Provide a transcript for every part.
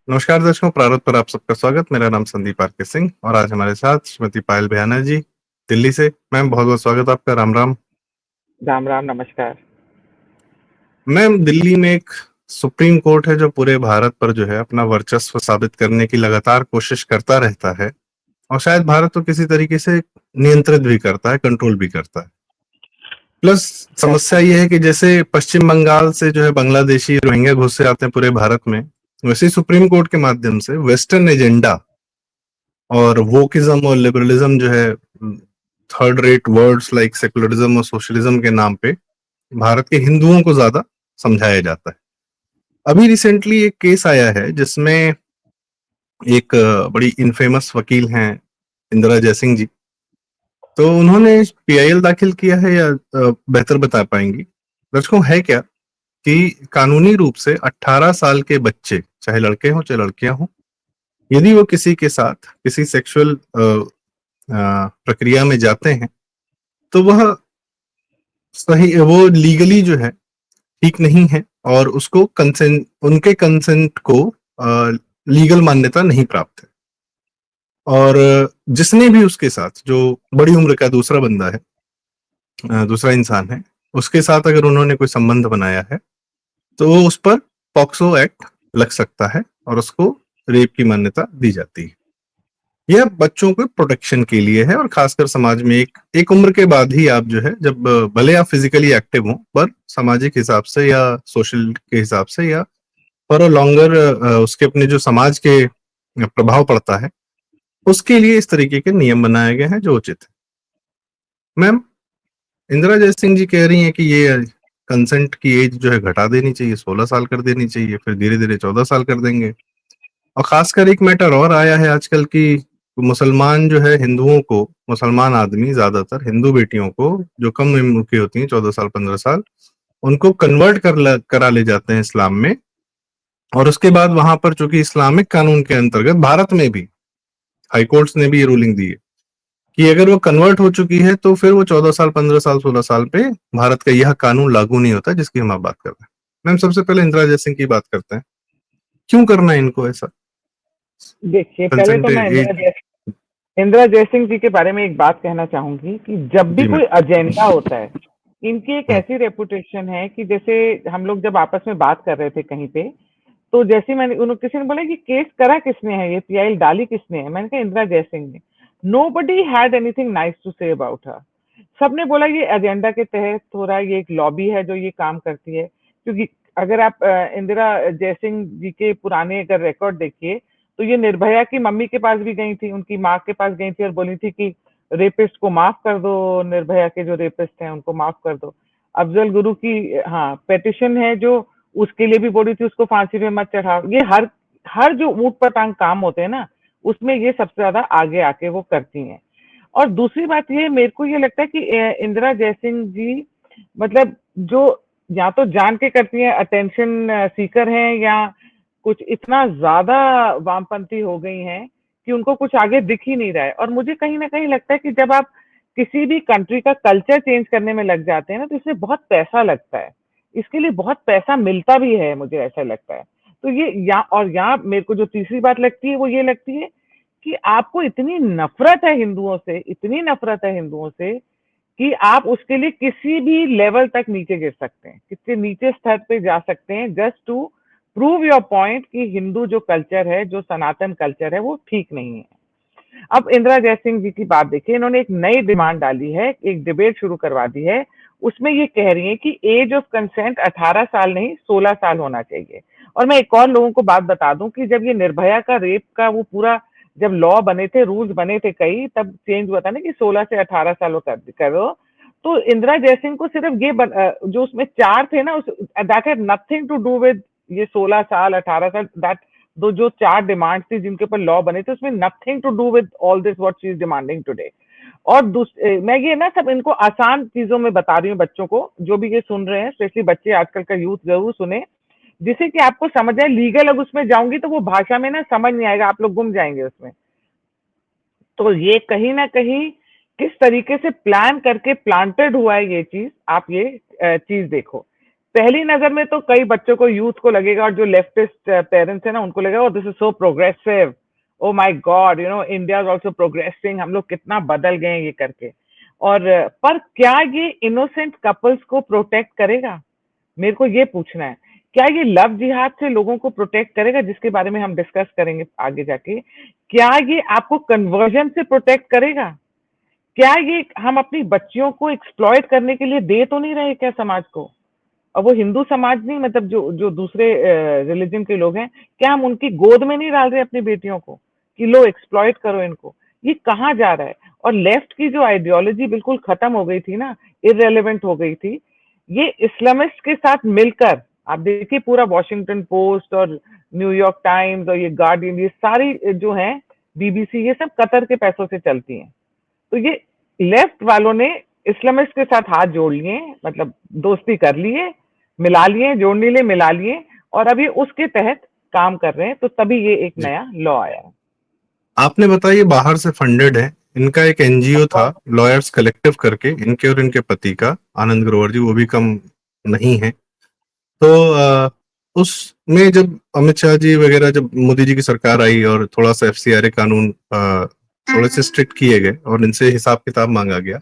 नमस्कार दर्शकों, प्रारंभ पर आप सबका स्वागत। मेरा नाम संदीप आर के सिंह और आज हमारे साथ श्रीमती पायल बेहाना जी दिल्ली से। मैम, बहुत बहुत स्वागत आपका। राम राम। राम राम, नमस्कार। मैम, दिल्ली में एक सुप्रीम कोर्ट है जो पूरे भारत पर जो है अपना वर्चस्व साबित करने की लगातार कोशिश करता रहता है और शायद भारत को किसी तरीके से नियंत्रित भी करता है, कंट्रोल भी करता है। प्लस समस्या ये है कि जैसे पश्चिम बंगाल से जो है बांग्लादेशी रोहिंग्या घुसे आते हैं पूरे भारत में, वैसे ही सुप्रीम कोर्ट के माध्यम से वेस्टर्न एजेंडा और वोकिज्म और लिबरलिज्म जो है third rate words like secularism और सोशलिज्म के नाम पे भारत के हिंदुओं को ज्यादा समझाया जाता है। अभी रिसेंटली एक केस आया है जिसमें एक बड़ी इनफेमस वकील हैं इंदिरा जयसिंह जी, तो उन्होंने पीआईएल दाखिल किया है या बेहतर बता पाएंगी दर्शकों है क्या कि कानूनी रूप से 18 साल के बच्चे, चाहे लड़के हों चाहे लड़कियां हों, यदि वो किसी के साथ किसी सेक्सुअल प्रक्रिया में जाते हैं तो वह सही, वो लीगली जो है ठीक नहीं है और उसको कंसेंट, उनके कंसेंट को लीगल मान्यता नहीं प्राप्त है। और जिसने भी उसके साथ, जो बड़ी उम्र का दूसरा बंदा है, दूसरा इंसान है, उसके साथ अगर उन्होंने कोई संबंध बनाया है तो वो उस पर पॉक्सो एक्ट लग सकता है और उसको रेप की मान्यता दी जाती है। यह बच्चों को प्रोटेक्शन के लिए है और खासकर समाज में एक उम्र के बाद ही आप जो है, जब भले आप फिजिकली एक्टिव हो पर सामाजिक हिसाब से या सोशल के हिसाब से या फॉर अ लॉन्गर उसके अपने जो समाज के प्रभाव पड़ता है, उसके लिए इस तरीके के नियम बनाए गए हैं जो उचित है। मैम, इंदिरा जयसिंह जी कह रही हैं कि ये कंसेंट की एज जो है घटा देनी चाहिए, 16 साल कर देनी चाहिए, फिर धीरे धीरे 14 साल कर देंगे। और खासकर एक मैटर और आया है आजकल की, मुसलमान जो है हिंदुओं को, मुसलमान आदमी ज्यादातर हिंदू बेटियों को जो कम उम्र की होती हैं, 14 साल 15 साल, उनको कन्वर्ट करा ले जाते हैं इस्लाम में। और उसके बाद वहां पर चूंकि इस्लामिक कानून के अंतर्गत भारत में भी हाईकोर्ट्स ने भी ये रूलिंग दी है कि अगर वो कन्वर्ट हो चुकी है तो फिर वो 14 साल 15 साल 16 साल पे भारत का यह कानून लागू नहीं होता जिसकी हम आप बात कर रहे हैं। मैम, सबसे पहले इंदिरा जयसिंह की बात करते हैं, क्यों करना है इनको ऐसा देखिए, पहले तो कंसेंट मैं एज? इंदिरा जयसिंह जी के बारे में एक बात कहना चाहूंगी कि जब भी जी मैम। कोई एजेंडा होता है, इनकी एक हम्म। ऐसी रेपुटेशन है कि जैसे हम लोग जब आपस में बात कर रहे थे कहीं पे, तो जैसे मैंने उन्होंने किसी ने बोला कि केस करा किसने है, ये पीआईएल डाली किसने है, मैंने कहा इंदिरा जयसिंह ने। Nobody had anything nice to say about her. सबने बोला ये एजेंडा के तहत हो रहा है, ये एक लॉबी है जो ये काम करती है। क्योंकि अगर आप इंदिरा जयसिंह जी के पुराने अगर रिकॉर्ड देखिए, तो ये निर्भया की मम्मी के पास भी गई थी, उनकी माँ के पास गई थी और बोली थी कि रेपिस्ट को माफ कर दो, निर्भया के जो रेपिस्ट हैं उनको माफ कर दो। अफजल गुरु की हाँ पेटिशन है जो उसके लिए भी बोली थी उसको फांसी पे मत चढ़ाओ। ये हर हर जो ऊट पटांग काम होते हैं ना, उसमें ये सबसे ज्यादा आगे आके वो करती हैं। और दूसरी बात ये मेरे को ये लगता है कि इंदिरा जयसिंह जी मतलब जो या तो जान के करती हैं, अटेंशन सीकर हैं, या कुछ इतना ज्यादा वामपंथी हो गई हैं कि उनको कुछ आगे दिख ही नहीं रहा है। और मुझे कहीं ना कहीं लगता है कि जब आप किसी भी कंट्री का कल्चर चेंज करने में लग जाते हैं ना, तो इसमें बहुत पैसा लगता है, इसके लिए बहुत पैसा मिलता भी है, मुझे ऐसा लगता है। तो ये यहाँ मेरे को जो तीसरी बात लगती है वो ये लगती है कि आपको इतनी नफरत है हिंदुओं से, इतनी नफरत है हिंदुओं से कि आप उसके लिए किसी भी लेवल तक नीचे गिर सकते हैं, कितने नीचे स्तर पे जा सकते हैं, just to prove your point कि हिंदू जो कल्चर है, जो सनातन कल्चर है, वो ठीक नहीं है। अब इंदिरा जयसिंह जी की बात देखिए, इन्होंने एक नई डिमांड डाली है, एक डिबेट शुरू करवा दी है। उसमें ये कह रही है कि एज ऑफ कंसेंट 18 साल नहीं 16 साल होना चाहिए। और मैं एक और लोगों को बात बता दूं कि जब ये निर्भया का रेप का वो पूरा जब लॉ बने थे, रूल्स बने थे कई, तब चेंज हुआ था ना कि 16 से 18 साल करो। तो इंदिरा जयसिंह को सिर्फ जो उसमें चार थे ना, that had nothing to do with ये 16 साल 18 साल, दैट दो जो चार डिमांड थी जिनके ऊपर लॉ बने थे, उसमें nothing to do with all this what she is demanding today. और मैं ये ना सब इनको आसान चीजों में बता रही हूँ बच्चों को, जो भी ये सुन रहे हैं, स्पेशली बच्चे आजकल का यूथ जरूर सुने, जिससे कि आपको समझ आए। लीगल अब उसमें जाऊंगी तो वो भाषा में ना समझ नहीं आएगा, आप लोग गुम जाएंगे उसमें। तो ये कहीं ना कहीं किस तरीके से प्लान करके प्लांटेड हुआ है ये चीज, आप ये चीज देखो पहली नजर में तो कई बच्चों को, यूथ को लगेगा, और जो लेफ्टिस्ट पेरेंट्स है ना, उनको लगेगा oh this is so progressive, oh my god, you know India is also progressing, हम लोग कितना बदल गए हैं ये करके। और पर क्या ये इनोसेंट कपल्स को प्रोटेक्ट करेगा? मेरे को ये पूछना है, क्या ये लव जिहाद से लोगों को प्रोटेक्ट करेगा, जिसके बारे में हम डिस्कस करेंगे आगे जाके? क्या ये आपको कन्वर्जन से प्रोटेक्ट करेगा? क्या ये हम अपनी बच्चियों को एक्सप्लॉइट करने के लिए दे तो नहीं रहे क्या समाज को? और वो हिंदू समाज नहीं, मतलब जो जो दूसरे रिलीजन के लोग हैं, क्या हम उनकी गोद में नहीं डाल रहे अपनी बेटियों को कि लो एक्सप्लॉइट करो इनको? ये कहाँ जा रहा है? और लेफ्ट की जो आइडियोलॉजी बिल्कुल खत्म हो गई थी ना, इररेलेवेंट हो गई थी, ये इस्लामिस्ट के साथ मिलकर, आप देखिए पूरा वॉशिंगटन पोस्ट और न्यूयॉर्क टाइम्स और ये गार्डियन, ये सारी जो है बीबीसी, ये सब कतर के पैसों से चलती हैं। तो ये लेफ्ट वालों ने इस्लामिस्ट के साथ हाथ जोड़ लिए, मतलब दोस्ती कर लिए, मिला लिए, जोड़ने लिए मिला लिए, और अभी उसके तहत काम कर रहे हैं, तो तभी ये एक जी। नया लॉ आया है। आपने बताया ये बाहर से फंडेड है। इनका एक एनजीओ था, लॉयर्स कलेक्टिव करके, इनके और इनके पति का, आनंद ग्रोवर जी, वो भी कम नहीं है। तो उसमें जब अमित शाह जी वगैरह, जब मोदी जी की सरकार आई और थोड़ा सा एफसीआरए कानून थोड़े से स्ट्रिक्ट किए गए और इनसे हिसाब किताब मांगा गया,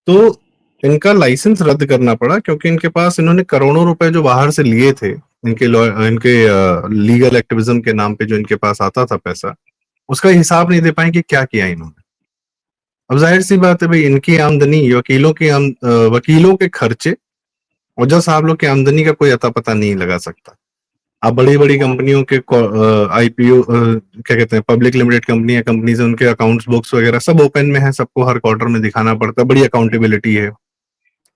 तो इनका लाइसेंस रद्द करना पड़ा, क्योंकि इनके पास, इन्होंने करोड़ों रुपए जो बाहर से लिए थे, इनके लीगल एक्टिविज्म के नाम पे जो इनके पास आता था पैसा, उसका हिसाब नहीं दे पाए कि क्या किया इन्होंने। अब जाहिर सी बात है भाई, इनकी आमदनी, वकीलों के खर्चे और जज साहब लोग की आमदनी का कोई अता पता नहीं लगा सकता। आप बड़ी बड़ी कंपनियों के आईपीओ, क्या कहते हैं, पब्लिक लिमिटेड कंपनी से उनके अकाउंट्स बुक्स वगैरह सब ओपन में है, सबको हर क्वार्टर में दिखाना पड़ता है, बड़ी अकाउंटेबिलिटी है।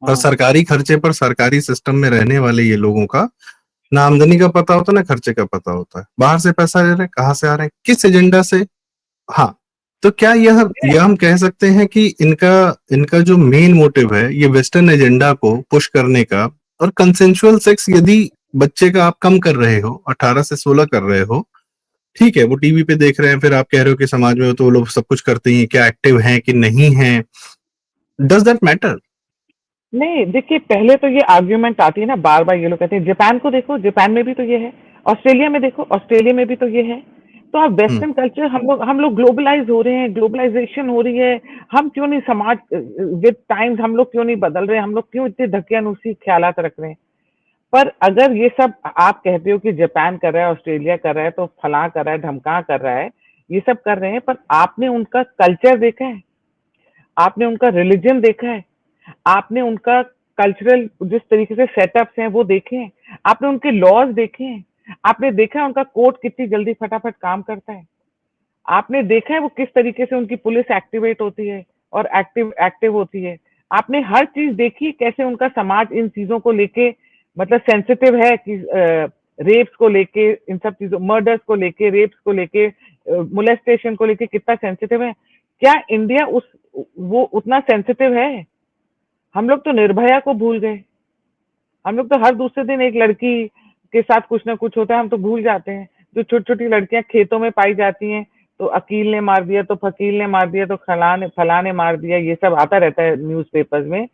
और सरकारी खर्चे पर सरकारी सिस्टम में रहने वाले ये लोगों का ना आमदनी का पता होता, ना खर्चे का पता होता है। बाहर से पैसा ले रहे हैं, कहाँ से आ रहे हैं, किस एजेंडा से। हाँ, तो क्या यह हम कह सकते हैं कि इनका इनका जो मेन मोटिव है ये वेस्टर्न एजेंडा को पुश करने का, और कंसेंसुअल सेक्स यदि बच्चे का आप कम कर रहे हो, 18 से 16 कर रहे हो, ठीक है, वो टीवी पे देख रहे हैं, फिर आप कह रहे हो कि समाज में हो तो वो लोग सब कुछ करते ही हैं, क्या एक्टिव हैं कि नहीं है, डज दैट मैटर? नहीं, देखिए पहले तो ये आर्ग्यूमेंट आती है ना, बार बार ये लोग कहते हैं, जापान को देखो, जापान में भी तो ये है, ऑस्ट्रेलिया में देखो, ऑस्ट्रेलिया में भी तो ये है। तो आप हम्म। वेस्टर्न कल्चर, हम लोग ग्लोबलाइज हो रहे हैं, ग्लोबलाइजेशन हो रही है, हम क्यों नहीं समाज विद टाइम्स, हम लोग क्यों नहीं बदल रहे, हम लोग क्यों इतने धकियानुसी ख्यालात रख रहे हैं? पर अगर ये सब आप कहते हो कि जापान कर रहा है, ऑस्ट्रेलिया कर रहा है, तो फलां कर रहा है, ढमका कर रहा है, ये सब कर रहे हैं, पर आपने उनका कल्चर देखा है? आपने उनका रिलीजन देखा है? आपने उनका कल्चरल जिस तरीके से सेटअप्स हैं वो देखे हैं? आपने उनके लॉज देखे हैं? आपने देखा है उनका कोर्ट कितनी जल्दी फटाफट काम करता है? आपने देखा है वो किस तरीके से उनकी पुलिस एक्टिवेट होती है और एक्टिव एक्टिव होती है? आपने हर चीज देखी, कैसे उनका समाज इन चीजों को लेके मतलब सेंसिटिव है कि रेप्स को लेके, इन सब चीजों, मर्डर्स को लेके, रेप्स को लेके, मोलेस्टेशन को लेके कितना सेंसिटिव है? क्या इंडिया उस वो उतना सेंसिटिव है? हम लोग तो निर्भया को भूल गए। हम लोग तो हर दूसरे दिन एक लड़की के साथ कुछ ना कुछ होता है, हम तो भूल जाते हैं। जो छोटी छोटी लड़कियां खेतों में पाई जाती हैं, तो अकील ने मार दिया, तो फकील ने मार दिया, तो फला ने मार दिया, ये सब आता रहता है न्यूज़पेपर्स में।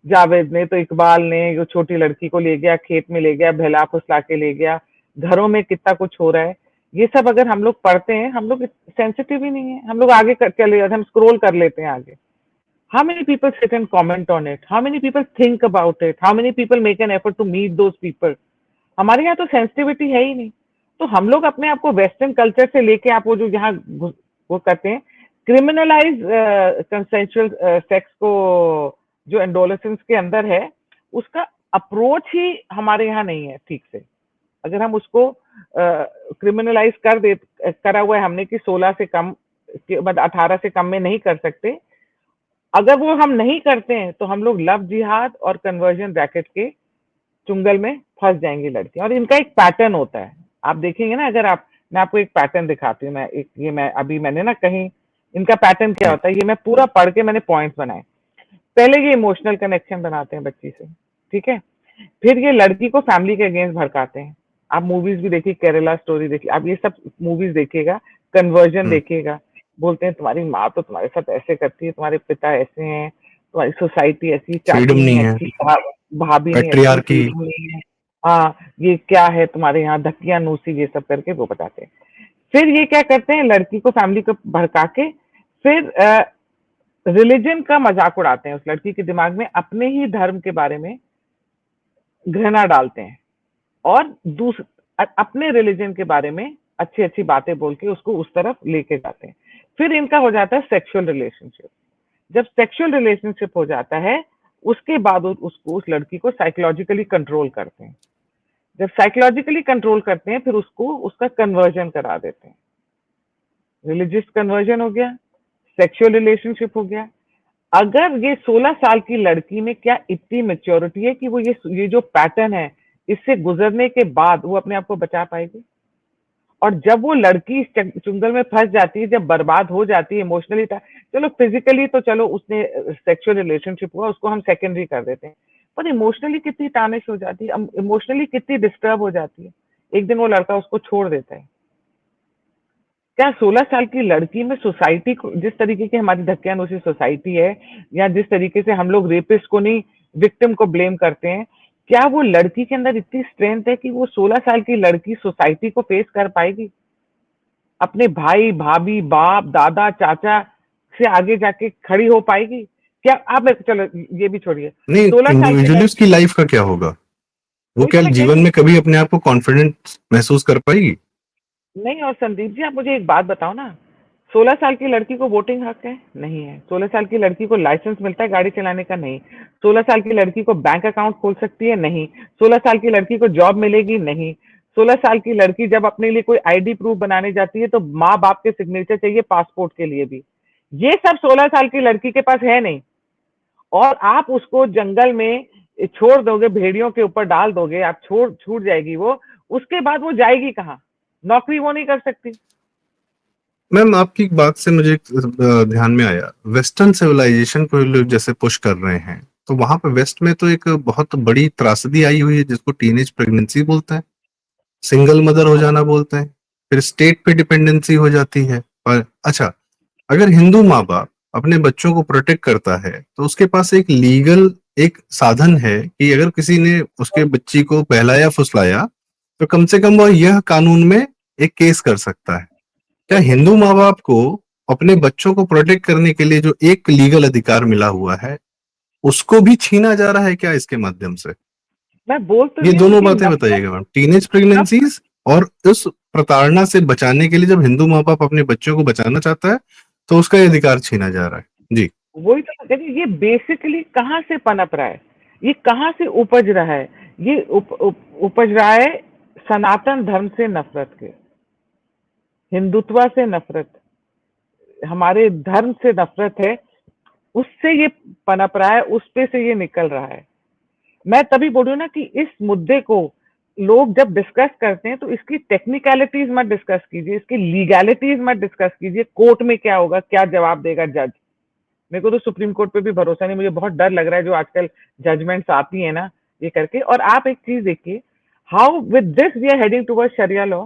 जावेद ने, तो इकबाल ने, जो छोटी लड़की को ले गया, खेत में ले गया, बहला फुसला के ले गया, घरों में कितना कुछ हो रहा है। ये सब अगर हम लोग पढ़ते हैं, हम लोग सेंसिटिव ही नहीं है, हम लोग आगे चले जाते हैं, हम स्क्रोल कर लेते हैं आगे। How many people sit and comment on it? How many people think about it? How many people make an effort to meet those people? हमारे यहाँ तो सेंसिटिविटी है ही नहीं। तो हम लोग अपने आप को वेस्टर्न कल्चर से लेके, आप वो जो यहाँ वो करते हैं, क्रिमिनलाइज कंसेंसुअल सेक्स को, जो एंडोलेसेंस के अंदर है, उसका अप्रोच ही हमारे यहाँ नहीं है ठीक से। अगर हम उसको क्रिमिनलाइज करा हुआ है हमने कि 16 से कम, मतलब 18 से कम में नहीं कर सकते। अगर वो हम नहीं करते हैं तो हम लोग लव जिहाद और कन्वर्जन रैकेट के चुंगल में फंस जाएंगी लड़कियां। और इनका एक पैटर्न होता है, आप देखेंगे ना, अगर आप, मैं आपको एक पैटर्न दिखाती हूँ, मैंने ना कहीं, इनका पैटर्न क्या होता है, ये मैं पूरा पढ़ के मैंने पॉइंट्स बनाए। पहले ये इमोशनल कनेक्शन बनाते हैं बच्ची से, ठीक है? फिर ये लड़की को फैमिली के अगेंस्ट भड़काते हैं। आप मूवीज भी देखिए, केरला स्टोरी देखिए, आप ये सब मूवीज देखिएगा, कन्वर्जन हम्म। देखिएगा। बोलते हैं तुम्हारी माँ तो तुम्हारे साथ ऐसे करती है, तुम्हारे पिता ऐसे हैं, तुम्हारी सोसाइटी ऐसी, फ्रीडम चाची नहीं नहीं है। अच्छी, भाभी नहीं अच्छी पैट्रियार्की। फ्रीडम नहीं है, हाँ ये क्या है तुम्हारे यहाँ धक्कियां नूसी, ये सब करके वो बताते हैं। फिर ये क्या करते हैं, लड़की को फैमिली को भड़का के फिर रिलीजन का मजाक उड़ाते हैं, उस लड़की के दिमाग में अपने ही धर्म के बारे में घृणा डालते हैं और अपने रिलीजन के बारे में अच्छी अच्छी बातें बोल के उसको उस तरफ लेके जाते हैं। फिर इनका हो जाता है सेक्सुअल रिलेशनशिप। जब सेक्सुअल रिलेशनशिप हो जाता है उसके बाद उसको, उस लड़की को साइकोलॉजिकली कंट्रोल करते हैं। जब साइकोलॉजिकली कंट्रोल करते हैं फिर उसको उसका कन्वर्जन करा देते हैं। रिलीजियस कन्वर्जन हो गया, सेक्सुअल रिलेशनशिप हो गया। अगर ये 16 साल की लड़की में क्या इतनी मेच्योरिटी है कि वो ये जो पैटर्न है इससे गुजरने के बाद वो अपने आप को बचा पाएगी? और जब वो लड़की इस चुंगल में फंस जाती है, जब बर्बाद हो जाती है इमोशनली, चलो फिजिकली तो चलो उसने सेक्सुअल रिलेशनशिप हुआ उसको हम सेकेंडरी कर देते हैं, पर इमोशनली कितनी टानिश हो जाती है, इमोशनली कितनी डिस्टर्ब हो जाती है। एक दिन वो लड़का उसको छोड़ देता है। क्या 16 साल की लड़की में सोसाइटी को, जिस तरीके की हमारी धक्कियानुसी सोसाइटी है, या जिस तरीके से हम लोग रेपिस्ट को नहीं विक्टिम को ब्लेम करते हैं, क्या वो लड़की के अंदर इतनी स्ट्रेंथ है कि वो 16 साल की लड़की सोसाइटी को फेस कर पाएगी? अपने भाई भाभी बाप दादा चाचा से आगे जाके खड़ी हो पाएगी क्या? आप चलो ये भी छोड़िए, नहीं, 16 साल की इंडिविजुअली उसकी लड़की, लाइफ का क्या होगा? वो वही क्या तो मैं कह जीवन रही में कभी अपने आप को कॉन्फिडेंट महसूस कर पाएगी? हूँ। नहीं, और संदीप जी आप मुझे एक बात बताओ ना, 16 साल की लड़की को वोटिंग हक है? नहीं है। 16 साल की लड़की को लाइसेंस मिलता है गाड़ी चलाने का? नहीं। 16 साल की लड़की को बैंक अकाउंट खोल सकती है? नहीं। 16 साल की लड़की को जॉब मिलेगी? नहीं। 16 साल की लड़की जब अपने लिए कोई आईडी प्रूफ बनाने जाती है तो माँ बाप के सिग्नेचर चाहिए पासपोर्ट के लिए भी। ये सब 16 साल की लड़की के पास है नहीं। और आप उसको जंगल में छोड़ दोगे, भेड़ियों के ऊपर डाल दोगे, आप छूट जाएगी वो, उसके बाद वो जाएगी कहाँ? नौकरी वो नहीं कर सकती। मैम, आपकी एक बात से मुझे ध्यान में आया, वेस्टर्न सिविलाइजेशन को लोग जैसे पुश कर रहे हैं, तो वहां पे वेस्ट में तो एक बहुत बड़ी त्रासदी आई हुई है जिसको टीनेज प्रेगनेंसी बोलते हैं, सिंगल मदर हो हाँ, जाना बोलते हैं, फिर स्टेट पे डिपेंडेंसी हो जाती है। पर अच्छा, अगर हिंदू माँ बाप अपने बच्चों को प्रोटेक्ट करता है तो उसके पास एक लीगल एक साधन है कि अगर किसी ने उसके बच्ची को बहलाया फुसलाया तो कम से कम वह यह कानून में एक केस कर सकता है। क्या हिंदू माँ बाप को अपने बच्चों को प्रोटेक्ट करने के लिए जो एक लीगल अधिकार मिला हुआ है उसको भी छीना जा रहा है क्या इसके माध्यम से? मैं बोल तो ये रही हूँ दोनों कि बातें नफरत, बताइएगा मैम, टीनेज नफरत, प्रेगनेंसीज और उस प्रताड़ना से बचाने के लिए जब हिंदू माँ बाप अपने बच्चों को बचाना चाहता है तो उसका ये अधिकार छीना जा रहा है। जी। वही तो मैं कह रही हूँ, ये बेसिकली कहाँ से पनप रहा है, ये कहाँ से उपज रहा है? ये उपज रहा है सनातन धर्म से नफरत के, हिंदुत्व से नफरत, हमारे धर्म से नफरत है, उससे ये पनप रहा है, उस पे से ये निकल रहा है। मैं तभी बोल रही हूँ ना कि इस मुद्दे को लोग जब डिस्कस करते हैं तो इसकी टेक्निकलिटीज मत डिस्कस कीजिए, इसकी लीगैलिटीज मत डिस्कस कीजिए, कोर्ट में क्या होगा, क्या जवाब देगा जज। मेरे को तो सुप्रीम कोर्ट पे भी भरोसा नहीं, मुझे बहुत डर लग रहा है जो आजकल जजमेंट्स आती है ना ये करके। और आप एक चीज देखिए, how with this we are heading toward sharia law.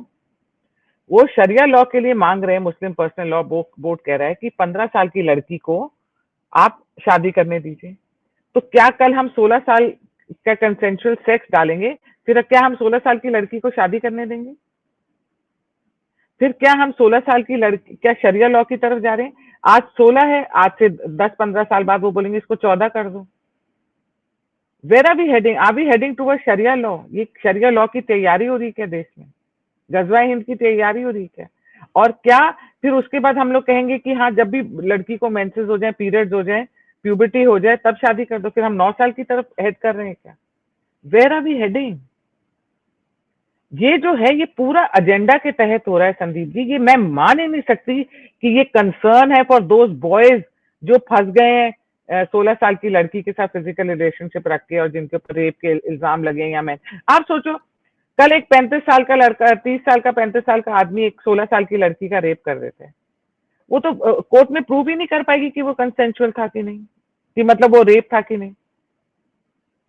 वो शरिया लॉ के लिए मांग रहे हैं, मुस्लिम पर्सनल लॉ बोर्ड कह रहा है कि 15 साल की लड़की को आप शादी करने दीजिए। तो क्या कल हम 16 साल का कंसेंशुअल सेक्स डालेंगे, फिर क्या हम 16 साल की लड़की को शादी करने देंगे? फिर क्या हम 16 साल की लड़की, क्या शरिया लॉ की तरफ जा रहे हैं? आज 16 है, आज से 10-15 साल बाद वो बोलेंगे इसको 14 कर दो। Where are we heading? Are we heading toward sharia law? ये शरिया लॉ की तैयारी हो रही है क्या देश में? गजवा हिंद की तैयारी हो रही है क्या? और क्या फिर उसके बाद हम लोग कहेंगे कि हाँ जब भी लड़की को मेंसेस हो जाए, पीरियड्स हो जाए, प्यूबर्टी हो जाए तब शादी कर दो? फिर हम 9 साल की तरफ हेड कर रहे हैं क्या? Where are we heading? ये जो है ये पूरा एजेंडा के तहत हो रहा है संदीप जी। ये मैं मान ही नहीं सकती कि ये कंसर्न है फॉर दोज बॉयज जो फंस गए हैं 16 साल की लड़की के साथ फिजिकल रिलेशनशिप रख के और जिनके ऊपर रेप के इल्जाम लगे हैं। या मैं, आप सोचो कल एक 35 साल का लड़का, 30 साल का 35 साल का आदमी एक 16 साल की लड़की का रेप कर देते हैं, वो तो कोर्ट में प्रूव ही नहीं कर पाएगी कि वो कंसेंचुअल था कि नहीं, कि मतलब वो रेप था कि नहीं।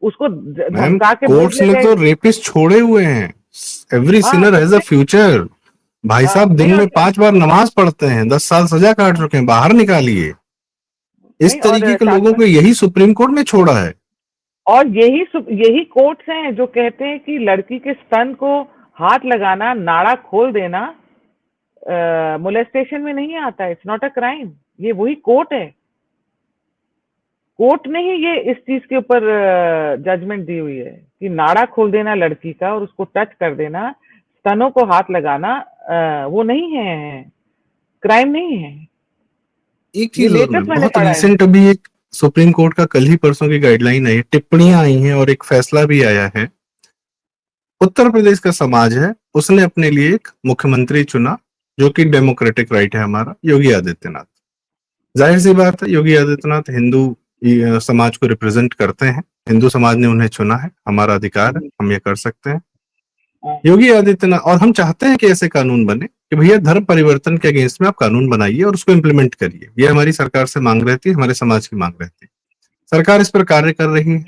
उसको मैम, धमका के बोल कोर्ट्स दिया ने तो जाएगा। रेपिस्ट छोड़े हुए हैं। एवरी हाँ सिनर तो हैज अ फ्यूचर। भाई साहब दिन नहीं, और में 5 बार नमाज पढ़ते हैं, 10 साल सजा काट चुके हैं, बाहर निकालिए। इस नहीं, और तरीके के साथ लोगों में को यही सुप्रीम कोर्ट ने छोड़ा है। और यही कोर्ट्स हैं जो कहते हैं कि लड़की के स्तन को हाथ लगाना, नाड़ा खोल देना मोलेस्टेशन में नहीं आता है, इट्स नॉट अ क्राइम। ये वही कोर्ट है, कोर्ट ने ही ये इस चीज के ऊपर जजमेंट दी हुई है कि नाड़ा खोल देना लड़की का और उसको टच कर देना, स्तनों को हाथ लगाना वो नहीं है, क्राइम नहीं है। एक ये चीज और लेटेस्ट मैम, मैंने बहुत पढ़ा है। रिसेंट अभी एक सुप्रीम कोर्ट का कल ही परसों की गाइडलाइन आई, टिप्पणियां आई हैं और एक फैसला भी आया है। उत्तर प्रदेश का समाज है, उसने अपने लिए एक मुख्यमंत्री चुना, जो कि डेमोक्रेटिक राइट है हमारा, योगी आदित्यनाथ। जाहिर सी बात है, योगी आदित्यनाथ हिंदू समाज को रिप्रेजेंट करते हैं, हिंदू समाज ने उन्हें चुना है, हमारा अधिकार है, हम ये कर सकते हैं। हाँ, योगी आदित्यनाथ, और हम चाहते हैं कि ऐसे कानून बने कि भैया धर्म परिवर्तन के अगेंस्ट में आप कानून बनाइए और उसको इम्प्लीमेंट करिए। ये हमारी सरकार से मांग रहती है, हमारे समाज की मांग रहती है। सरकार इस पर कार्य कर रही है।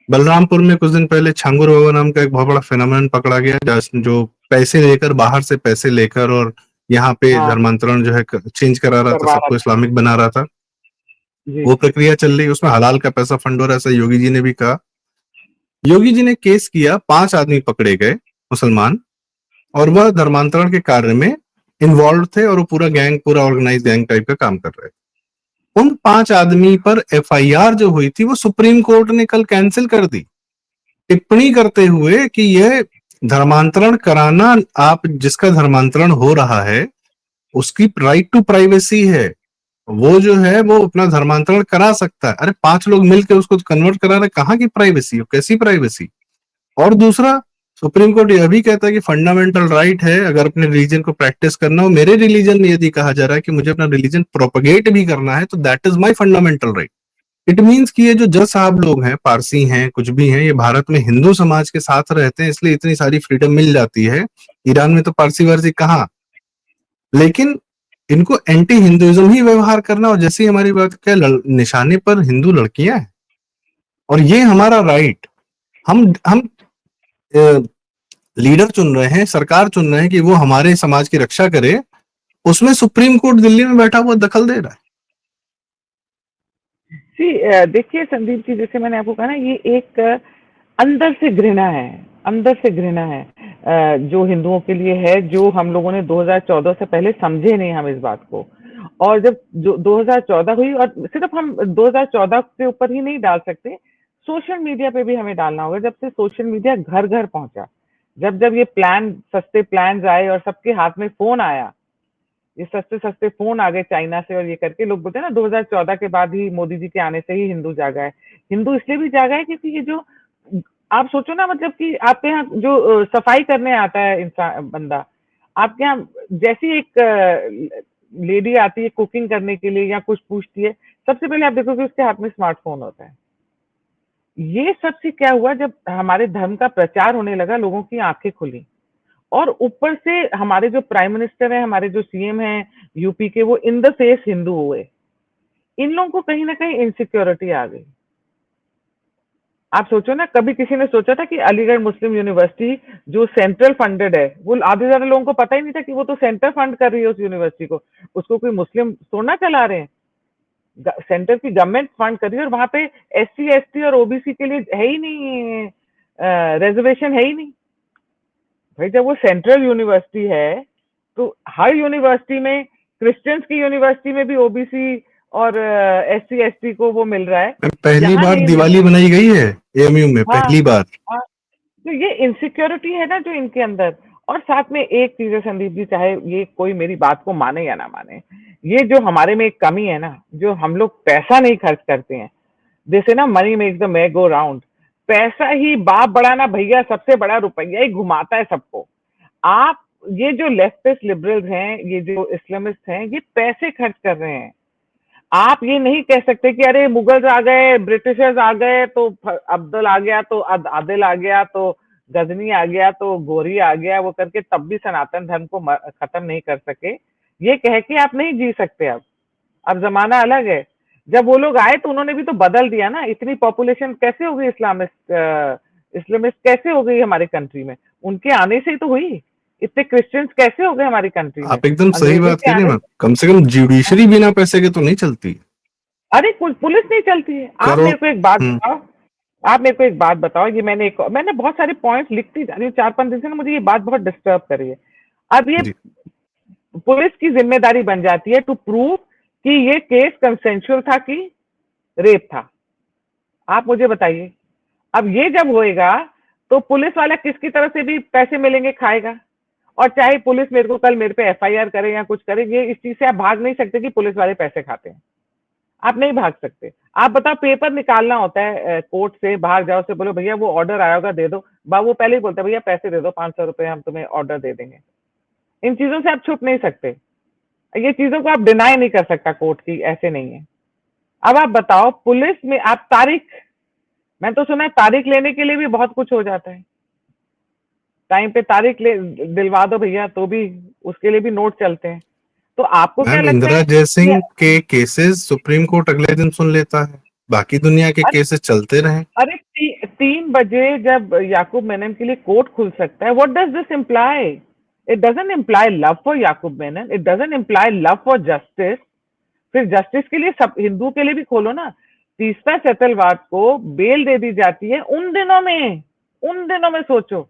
बलरामपुर में कुछ दिन पहले छांगुर बाबा नाम का एक बहुत बड़ा फेनोमेनन पकड़ा गया, जो पैसे लेकर, बाहर से पैसे लेकर और यहाँ पे हाँ, धर्मांतरण जो है चेंज करा रहा था, करवा रहा सबको था। इस्लामिक बना रहा था। जी, वो प्रक्रिया चल रही है, उसमें हलाल का पैसा फंड हो रहा है, ऐसा योगी जी ने भी कहा। योगी जी ने केस किया, 5 आदमी पकड़े गए मुसलमान, और वह धर्मांतरण के कार्य में इन्वॉल्व थे और वो पूरा गैंग, पूरा ऑर्गेनाइज गैंग टाइप का काम कर रहे थे। उन 5 आदमी पर एफआईआर जो हुई थी वो सुप्रीम कोर्ट ने कल कैंसिल कर दी, टिप्पणी करते हुए कि यह धर्मांतरण कराना, आप जिसका धर्मांतरण हो रहा है उसकी राइट टू प्राइवेसी है, वो जो है वो अपना धर्मांतरण करा सकता है। अरे 5 लोग मिलकर उसको कन्वर्ट करा रहे, कहाँ की प्राइवेसी, कैसी प्राइवेसी। और दूसरा, सुप्रीम कोर्ट यह भी कहता है कि फंडामेंटल राइट है अगर अपने रिलीजन को प्रैक्टिस करना हो। मेरे रिलीजन में यदि कहा जा रहा है कि मुझे अपना रिलीजन प्रोपगेट भी करना है, तो that is my fundamental right. It means कि ये जो जज साहब लोग हैं, पारसी हैं, कुछ भी हैं, ये भारत में हिंदू समाज के साथ रहते हैं, इसलिए इतनी सारी फ्रीडम मिल जाती है। ईरान में तो पारसी वारसी कहाँ। लेकिन इनको एंटी हिंदुइज्म ही व्यवहार करना, और जैसे ही हमारी बात क्या, निशाने पर हिंदू लड़कियां हैं, और ये हमारा राइट, हम लीडर चुन रहे हैं, सरकार चुन रहे हैं कि वो हमारे समाज की रक्षा करे, उसमें सुप्रीम कोर्ट दिल्ली में बैठा हुआ दखल दे रहा है। देखिए संदीप जी, जैसे मैंने आपको कहा ना, ये एक अंदर से घृणा है, अंदर से घृणा है जो हिंदुओं के लिए है, जो हम लोगों ने 2014 से पहले समझे नहीं हम इस बात को। और जब जो 2014 हुई, और सिर्फ हम 2014 के ऊपर ही नहीं डाल सकते, सोशल मीडिया पे भी हमें डालना होगा। जब से सोशल मीडिया घर घर पहुंचा, जब जब ये प्लान, सस्ते प्लान आए और सबके हाथ में फोन आया, ये सस्ते सस्ते फोन आ गए चाइना से, और ये करके लोग बोलते हैं ना 2014 के बाद ही, मोदी जी के आने से ही हिंदू जागा है। हिंदू इसलिए भी जागा है क्योंकि ये जो, आप सोचो ना, मतलब कि आपके यहाँ जो सफाई करने आता है इंसान, बंदा, आपके यहाँ जैसी एक लेडी आती है कुकिंग करने के लिए या कुछ पूछती है, सबसे पहले आप देखोगे उसके हाथ में स्मार्टफोन होता है। ये सबसे क्या हुआ, जब हमारे धर्म का प्रचार होने लगा, लोगों की आंखें खुली। और ऊपर से हमारे जो प्राइम मिनिस्टर है, हमारे जो सीएम है यूपी के, वो इन द फेस हिंदू हुए। इन लोगों को कहीं ना कहीं इनसिक्योरिटी आ गई। आप सोचो ना, कभी किसी ने सोचा था कि अलीगढ़ मुस्लिम यूनिवर्सिटी जो सेंट्रल फंडेड है, वो आधे ज्यादा लोगों को पता ही नहीं था कि वो तो सेंटर फंड कर रही है उस यूनिवर्सिटी को, उसको कोई मुस्लिम थोड़ा चला रहे हैं, सेंटर की गवर्नमेंट फंड कर रही है। और वहां पे एससी एसटी और ओबीसी के लिए है ही नहीं, रिजर्वेशन है ही नहीं। भाई जब वो सेंट्रल यूनिवर्सिटी है, तो हर यूनिवर्सिटी में, क्रिश्चियंस की यूनिवर्सिटी में भी ओबीसी और एससी एसटी को वो मिल रहा है, पहली यहाँ बार नहीं मिल दिवाली रहा। बनाई गई है एएमयू में, हाँ, पहली बार। हाँ, तो ये इनसिक्योरिटी है ना जो इनके अंदर। और साथ में एक चीज है संदीप जी, चाहे ये कोई मेरी बात को माने या ना माने, ये जो हमारे में एक कमी है ना, जो हम लोग पैसा नहीं खर्च करते हैं। जैसे ना, money makes the may go round. पैसा ही बाप बड़ा ना भैया, सबसे बड़ा रुपया ही घुमाता है सबको। आप, ये जो लेफ्टिस्ट लिबरल्स हैं, ये जो इस्लामिस्ट हैं, ये पैसे खर्च कर रहे हैं। आप ये नहीं कह सकते कि अरे मुगल्स आ गए, ब्रिटिशर्स आ गए तो अब्दुल आ गया, तो आदिल आ गया, तो गजनी आ गया, तो गोरी आ गया, वो करके तब भी सनातन धर्म को खत्म नहीं कर सके। ये कह के आप नहीं जी सकते। अब जमाना अलग है। जब वो लोग आए तो उन्होंने भी तो बदल दिया ना। इतनी पॉपुलेशन कैसे हो गई इस्लामिस्ट कैसे हो गई हमारे कंट्री में? उनके आने से ही तो हुई। इतने क्रिश्चियंस कैसे हो गए हमारी कंट्री में? आप एकदम सही अंग्रेजों बात के कह रहे हैं आने मैम, से। कम से कम जुडिशरी बिना पैसे के तो नहीं चलती। अरे पुलिस नहीं चलती है। आप करोड़। मेरे को एक बात हम्म। बताओ, आप मेरे को एक बात बताओ, ये मैंने बहुत सारे पॉइंट्स लिखती जा रही हूँ 4-5 दिन से ना, मुझे ये बात बहुत डिस्टर्ब कर रही है। अब ये जी। पुलिस की जिम्मेदारी बन जाती है टू प्रूव कि ये केस कंसेंशुअल था कि रेप था। आप मुझे बताइए, अब ये जब होएगा तो पुलिस वाला किसकी तरफ से भी पैसे मिलेंगे खाएगा। और चाहे पुलिस मेरे को कल मेरे पे एफआईआर करे या कुछ करे, ये इस चीज से आप भाग नहीं सकते कि पुलिस वाले पैसे खाते हैं। आप नहीं भाग सकते। आप बताओ, पेपर निकालना होता है कोर्ट से, बाहर जाओ से बोलो भैया वो ऑर्डर आया होगा दे दो, वो पहले ही बोलते हैं भैया पैसे दे दो 500 रुपए, हम तुम्हें ऑर्डर दे देंगे। इन चीजों से आप छुप नहीं सकते, ये चीजों को आप डिनाई नहीं कर सकता कोर्ट की, ऐसे नहीं है। अब आप बताओ, पुलिस में आप तारीख, मैं तो सुना है तारीख लेने के लिए भी बहुत कुछ हो जाता है, टाइम पे तारीख ले दिलवा दो भैया, तो भी उसके लिए भी नोट चलते हैं। तो आपको क्या मैम, लगता इंदिरा है कि जयसिंह के केसेस सुप्रीम कोर्ट अगले दिन सुन लेता है, बाकी दुनिया के अरे केसेस चलते रहे। अरे 3 बजे जब याकूब मेनन के लिए कोर्ट खुल सकता है, what does this imply? It doesn't imply love for Yakub Menon, it doesn't imply love for justice. फिर जस्टिस के लिए सब हिंदू के लिए भी खोलो ना। तीसरा सेतलवाद को बेल दे दी जाती है उन दिनों में, उन दिनों में सोचो।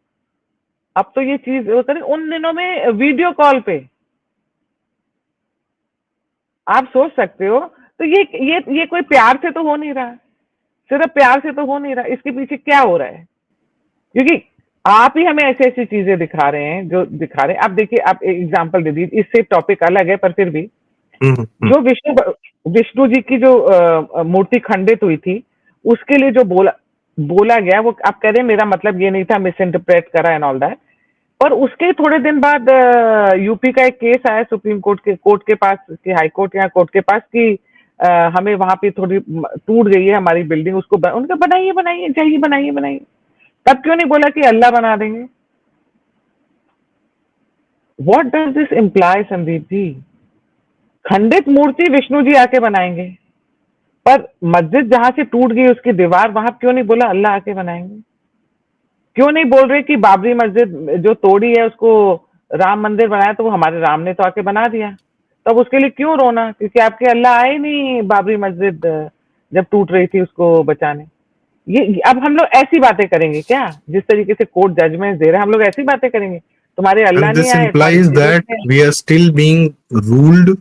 अब तो ये चीज वो करें उन दिनों में वीडियो कॉल पे, आप सोच सकते हो। तो ये कोई प्यार से तो हो नहीं रहा, सिर्फ प्यार से तो हो नहीं रहा, इसके पीछे क्या हो रहा है? क्योंकि आप ही हमें ऐसी ऐसी चीजें दिखा रहे हैं जो दिखा रहे हैं। आप देखिए, आप एक एग्जांपल दे दीजिए, इससे टॉपिक अलग है पर फिर भी, जो विष्णु जी की जो मूर्ति खंडित हुई थी, उसके लिए जो बोला बोला गया, वो आप कह रहे हैं मेरा मतलब ये नहीं था, मिस इंटरप्रेट करा एंड ऑल दैट। और उसके थोड़े दिन बाद यूपी का एक केस आया सुप्रीम कोर्ट के पास, कि हाई कोर्ट या कोर्ट के पास, कि हमें वहां पे थोड़ी टूट गई है हमारी बिल्डिंग, उसको उनका बनाइए बनाइए चाहिए, बनाइए बनाइए। तब क्यों नहीं बोला कि अल्लाह बना देंगे? What does this imply Sandeep ji? खंडित मूर्ति विष्णु जी आके बनाएंगे, पर मस्जिद जहां से टूट गई उसकी दीवार, वहां क्यों नहीं बोला अल्लाह आके बनाएंगे? क्यों नहीं बोल रहे कि बाबरी मस्जिद जो तोड़ी है उसको राम मंदिर बनाया, तो वो हमारे राम ने तो आके बना दिया, तब उसके लिए क्यों रोना? क्योंकि आपके अल्लाह आए नहीं बाबरी मस्जिद जब टूट रही थी उसको बचाने। ये अब हम लोग ऐसी बातें करेंगे क्या? जिस तरीके से कोर्ट जजमेंट दे रहे हैं, हम लोग ऐसी बातें करेंगे? तुम्हारे अल्लाह And नहीं this आए, तुम्हारी implies चीजों that से we are still being ruled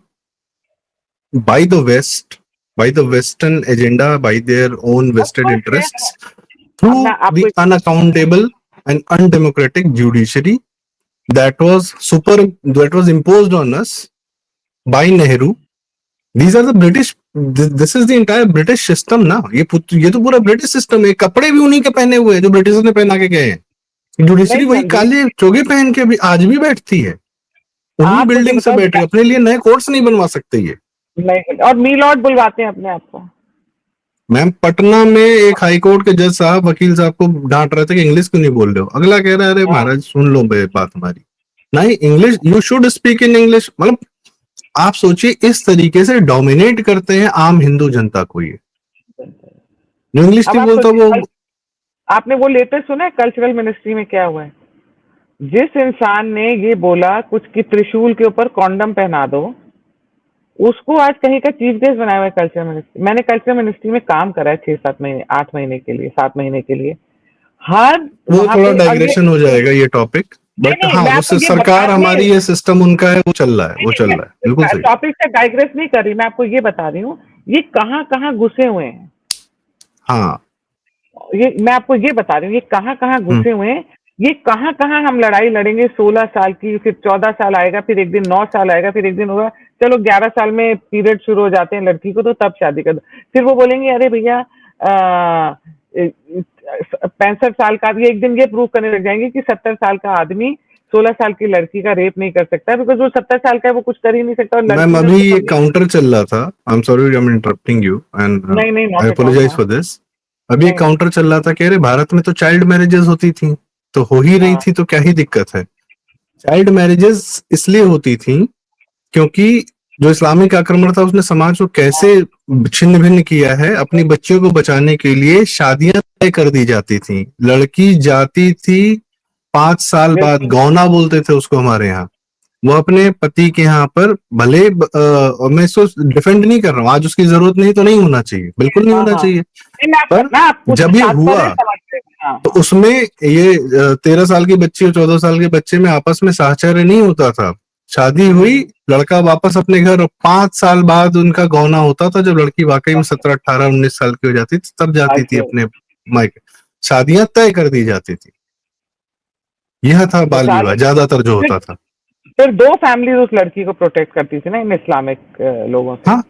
by the West, by the Western agenda, by their own vested of course है। interests, अब मैं through आपको the unaccountable and undemocratic judiciary that was imposed on us by Nehru. These are the British. This is the entire British system ना। ये तो पूरा British system है। कपड़े भी उन्हीं के पहने हुए हैं जो ब्रिटिशर्स ने पहना के गए हैं। जुडिशरी नहीं वही संदीप, काले चोगे पहन के भी आज भी बैठती है, उन्हीं आप मुझे बिल्डिंग से बताओ बैठ रही है। अपने लिए नए कोर्ट्स नहीं बनवा सकते ये। नहीं, और मी लॉर्ड बुलवाते हैं अपने आप को। मैम, पटना में एक हाई कोर्ट के जज साहब वकील साहब को डांट रहे थे कि इंग्लिश क्यों नहीं बोल रहे हो। अगला कह रहा है अरे हाँ, महाराज सुन लो बात हमारी, नहीं English, you should speak in English. मतलब आप सोचिए, इस तरीके से डोमिनेट करते हैं आम हिंदू जनता को ये। जो इंग्लिश अब नहीं आप बोलता सोचिए, वो। आपने वो लेटेस्ट सुना है कल्चरल मिनिस्ट्री में क्या हुआ है? जिस इंसान ने ये बोला कुछ कि त्रिशूल के ऊपर कॉन्डम पहना दो, उसको आज कहीं का चीफ गेस्ट बनाया हुआ है कल्चर मिनिस्ट्री। मैंने कल्चर मिनिस्ट्री में काम करा है 6-7 महीने, 8 महीने के लिए, 7 महीने के लिए। हर वो वहां थोड़ा पे, और ये डाइग्रेशन हो जाएगा ये टॉपिक, नहीं बट नहीं, हाँ मैं उस आपको ये बता सरकार नहीं हमारी, ये सिस्टम उनका है, वो चल रहा है, वो चल नहीं, रहा है, बिल्कुल मैं सही। टॉपिक से डाइग्रेस नहीं कर रही, मैं आपको ये बता रही हूँ ये कहाँ कहाँ घुसे हुए हैं। हाँ। ये मैं आपको ये बता रही हूँ, ये कहाँ कहाँ हम्म। घुसे हुए हैं। ये कहाँ कहाँ हम लड़ाई लड़ेंगे 16 साल की, फिर 14 साल आएगा, फिर एक दिन 9 साल आएगा, फिर एक दिन होगा चलो 11 साल में पीरियड शुरू हो जाते हैं लड़की को, तो तब शादी कर दो। फिर वो बोलेंगे अरे भैया 65 साल का, ये एक दिन ये प्रूव करने लग जाएंगे कि 70 साल का आदमी 16 साल की लड़की का रेप नहीं कर सकता, बिकॉज वो 70 साल का है, वो कुछ कर ही नहीं सकता, और मैम, लड़की ने अभी उसको ये परमिशन। काउंटर चल रहा था, I am sorry I am interrupting you and नहीं नहीं, आई नॉट एट ऑल। अपोलोजाइज हाँ, फॉर दिस। अभी एक नहीं, काउंटर चल रहा था, कह रहे भारत में तो चाइल्ड मैरिजेस होती थी, तो हो ही रही हाँ, थी, तो क्या ही दिक्कत है। चाइल्ड मैरिजेस इसलिए होती थी क्योंकि जो इस्लामिक आक्रमण था उसने समाज को कैसे छिन्न भिन्न किया है। अपनी बच्चियों को बचाने के लिए शादियां तय कर दी जाती थी, लड़की जाती थी 5 साल बाद, बिल्कुल। गौना बोलते थे उसको हमारे यहाँ। वो अपने पति के यहाँ पर भले मैं इसको डिफेंड नहीं कर रहा हूँ, आज उसकी जरूरत नहीं तो नहीं होना चाहिए, बिल्कुल नहीं हाँ होना हाँ चाहिए। नहीं मैं पर आप कुछ जब ये हुआ तात्पर्य समझ रहे हैं। हाँ तो हाँ उसमें ये 13 साल की बच्ची और 14 साल के बच्चे में आपस में साहचर्य नहीं होता था। शादी हुई, लड़का वापस अपने घर, और 5 साल बाद उनका गौना होता था, जब लड़की वाकई में 17, 18, 19 साल की हो जाती थी, तब जाती थी अच्छा अपने मायके। शादियां तय कर दी जाती थी। यह था तो बाल विवाह शादी ज्यादातर जो फिर होता था। फिर दो फैमिली उस लड़की को प्रोटेक्ट करती थी ना इन इस्लामिक लोगों से। हाँ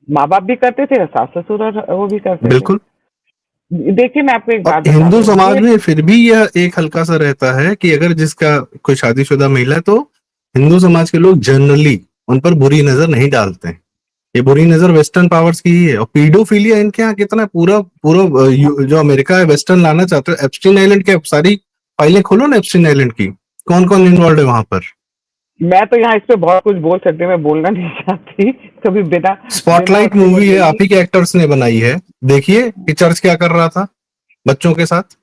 माँ बाप भी करते थे, सास ससुर और वो भी करते थे। बिल्कुल। देखिए मैं आपको एक और बात हिंदू बताती हूँ समाज ये। में फिर भी यह एक हल्का सा रहता है कि अगर जिसका कोई शादीशुदा महिला है तो हिंदू समाज के लोग जनरली उन पर बुरी नजर नहीं डालते हैं। ये बुरी नजर वेस्टर्न पावर्स की ही है। और पीडोफिलिया इनके यहाँ कितना पूरा पूरा जो अमेरिका है वेस्टर्न लाना चाहते हो। एप्स्टीन आइलैंड के सारी फाइलें खोलो ना एप्स्टीन आइलैंड की, कौन कौन इन्वॉल्व है वहां पर। मैं तो यहाँ इस पे बहुत कुछ बोल सकती हूँ, मैं बोलना नहीं चाहती कभी बिना बिना स्पॉटलाइट उसके वो मूवी है, लिए आप ही के एक्टर्स ने बनाई है। देखिए कि चर्च क्या कर रहा था बच्चों के साथ।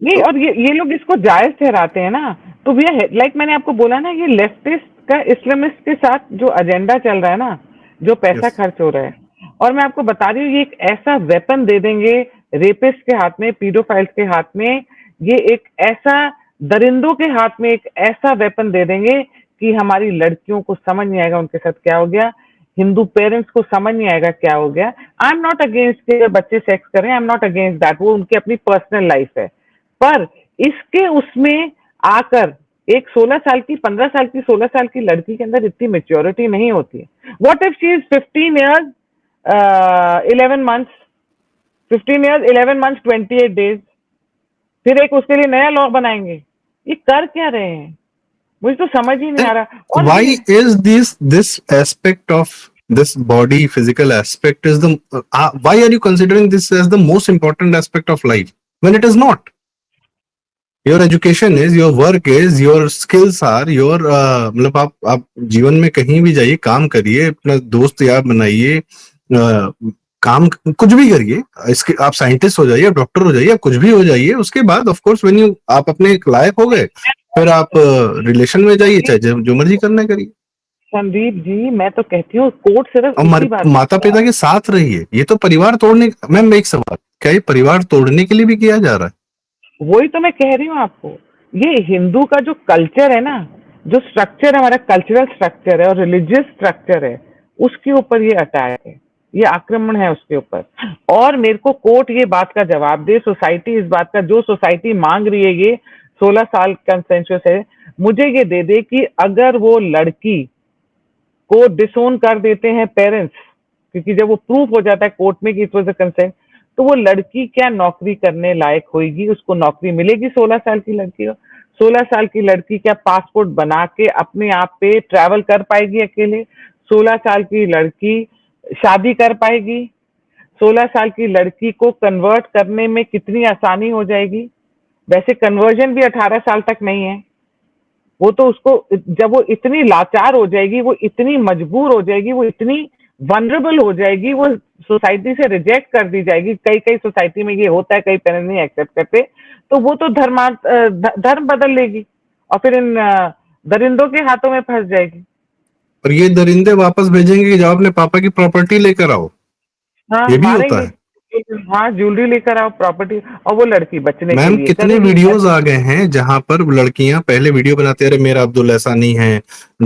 नहीं। तो और ये लोग इसको जायज ठहराते हैं ना। तो भैया लाइक मैंने आपको बोला ना, ये लेफ्टिस्ट का इस्लामिस्ट के साथ जो एजेंडा चल रहा है ना, जो पैसा यस खर्च हो रहा है। और मैं आपको बता रही हूँ ये एक ऐसा वेपन दे देंगे रेपिस्ट के हाथ में, पीडोफाइल्स के हाथ में। ये एक ऐसा दरिंदों के हाथ में एक ऐसा वेपन दे देंगे कि हमारी लड़कियों को समझ नहीं आएगा उनके साथ क्या हो गया, हिंदू पेरेंट्स को समझ नहीं आएगा क्या हो गया। आई एम नॉट अगेंस्ट के बच्चे सेक्स करें, I am not against that, वो उनकी अपनी पर्सनल लाइफ है। पर इसके उसमें आकर एक 16 साल की, 15 साल की, 16 साल की लड़की के अंदर इतनी मेच्योरिटी नहीं होती है। What if she is 15 years 11 months, 15 years 11 months 28 days, फिर एक उसके लिए नया लॉ बनाएंगे। ये कर क्या रहे हैं, मुझे तो समझ ही नहीं आ रहा। और why ये is this aspect of this body physical aspect is the why are you considering this as the most important aspect of life when it is not? Your education is, your work is, your skills are your मतलब आप जीवन में कहीं भी जाइए, काम करिए, अपना दोस्त यार बनाइए, काम कुछ भी करिए। इसके आप साइंटिस्ट हो जाइए, आप डॉक्टर हो जाइए, आप कुछ भी हो जाइए। उसके बाद ऑफ कोर्स व्हेन यू आप अपने लायक हो गए, फिर आप रिलेशन में जाइए, चाहे जो मर्जी करना है करिए। संदीप जी मैं तो कहती हूँ कोर्ट सिर्फ और इसी बात पे माता पिता के साथ रहिए। ये तो परिवार तोड़ने, मैम एक सवाल, क्या ये परिवार तोड़ने के लिए भी किया जा रहा है? वही तो मैं कह रही हूँ आपको। ये हिंदू का जो कल्चर है ना, जो स्ट्रक्चर है, हमारा कल्चरल स्ट्रक्चर है और रिलीजियस स्ट्रक्चर है, उसके ऊपर ये अटैक है, ये आक्रमण है उसके ऊपर। और मेरे को कोर्ट ये बात का जवाब दे, सोसाइटी इस बात का, जो सोसाइटी मांग रही है ये 16 साल कंसेंसस है, मुझे ये दे दे कि अगर वो लड़की को डिसोन कर देते हैं पेरेंट्स, क्योंकि जब वो प्रूफ हो जाता है कोर्ट में कि इट वाज अ कंसेंट, तो वो लड़की क्या नौकरी करने लायक होगी, उसको नौकरी मिलेगी 16 साल की लड़की को? 16 साल की लड़की क्या पासपोर्ट बना के अपने आप पे ट्रैवल कर पाएगी अकेले? 16 साल की लड़की शादी कर पाएगी? 16 साल की लड़की को कन्वर्ट करने में कितनी आसानी हो जाएगी? वैसे कन्वर्जन भी 18 साल तक नहीं है। वो तो उसको, जब वो इतनी लाचार हो जाएगी, वो इतनी मजबूर हो जाएगी, वो इतनी वनरेबल हो जाएगी, वो सोसाइटी से रिजेक्ट कर दी जाएगी। कई कई सोसाइटी में ये होता है, कई पेरेंट्स नहीं एक्सेप्ट करते, तो वो तो धर्म बदल लेगी और फिर इन दरिंदों के हाथों में फंस जाएगी। और ये दरिंदे वापस भेजेंगे कि जाओ अपने पापा की प्रॉपर्टी लेकर आओ। हाँ ये भी होता मारेंगे। है। हाँ ज्वेलरी लेकर आओ, प्रॉपर्टी, और वो लड़की बचने के मैम लिए कितने करेगी वीडियोस ऐसे। आ गए हैं जहां पर लड़कियां पहले वीडियो बनाते हैं, अरे मेरा अब्दुल ऐसा नहीं है,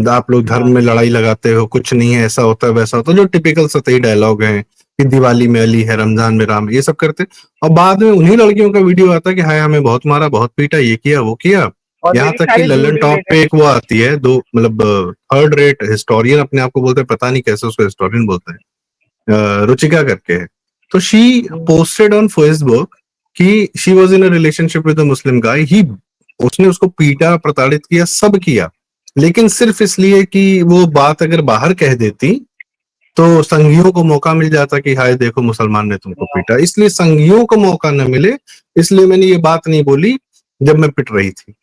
आप लोग धर्म हाँ में लड़ाई लगाते हो, कुछ नहीं है, ऐसा होता है वैसा होता है, जो टिपिकल सतही डायलॉग है कि दिवाली में अली है, रमजान में राम, ये सब करते। और बाद में उन्हीं लड़कियों का वीडियो आता है कि हाय हमें बहुत मारा, बहुत पीटा, ये किया वो किया। और यहाँ मेरी तक कि सारी ललन ज्वेलरी ले टॉप गए। पे एक वो आती है, दो मतलब थर्ड रेट हिस्टोरियन अपने आप को बोलते हैं, पता नहीं कैसे उसको हिस्टोरियन बोलते हैं, रुचिका करके है। तो शी पोस्टेड ऑन फेसबुक कि she was in a relationship with a Muslim guy. ही उसने उसको पीटा, प्रताड़ित किया, सब किया, लेकिन सिर्फ इसलिए कि वो बात अगर बाहर कह देती तो संघियों को मौका मिल जाता कि हाय देखो मुसलमान ने तुमको पीटा। इसलिए संघियों को मौका न मिले, इसलिए मैंने ये बात नहीं बोली जब मैं पिट रही थी।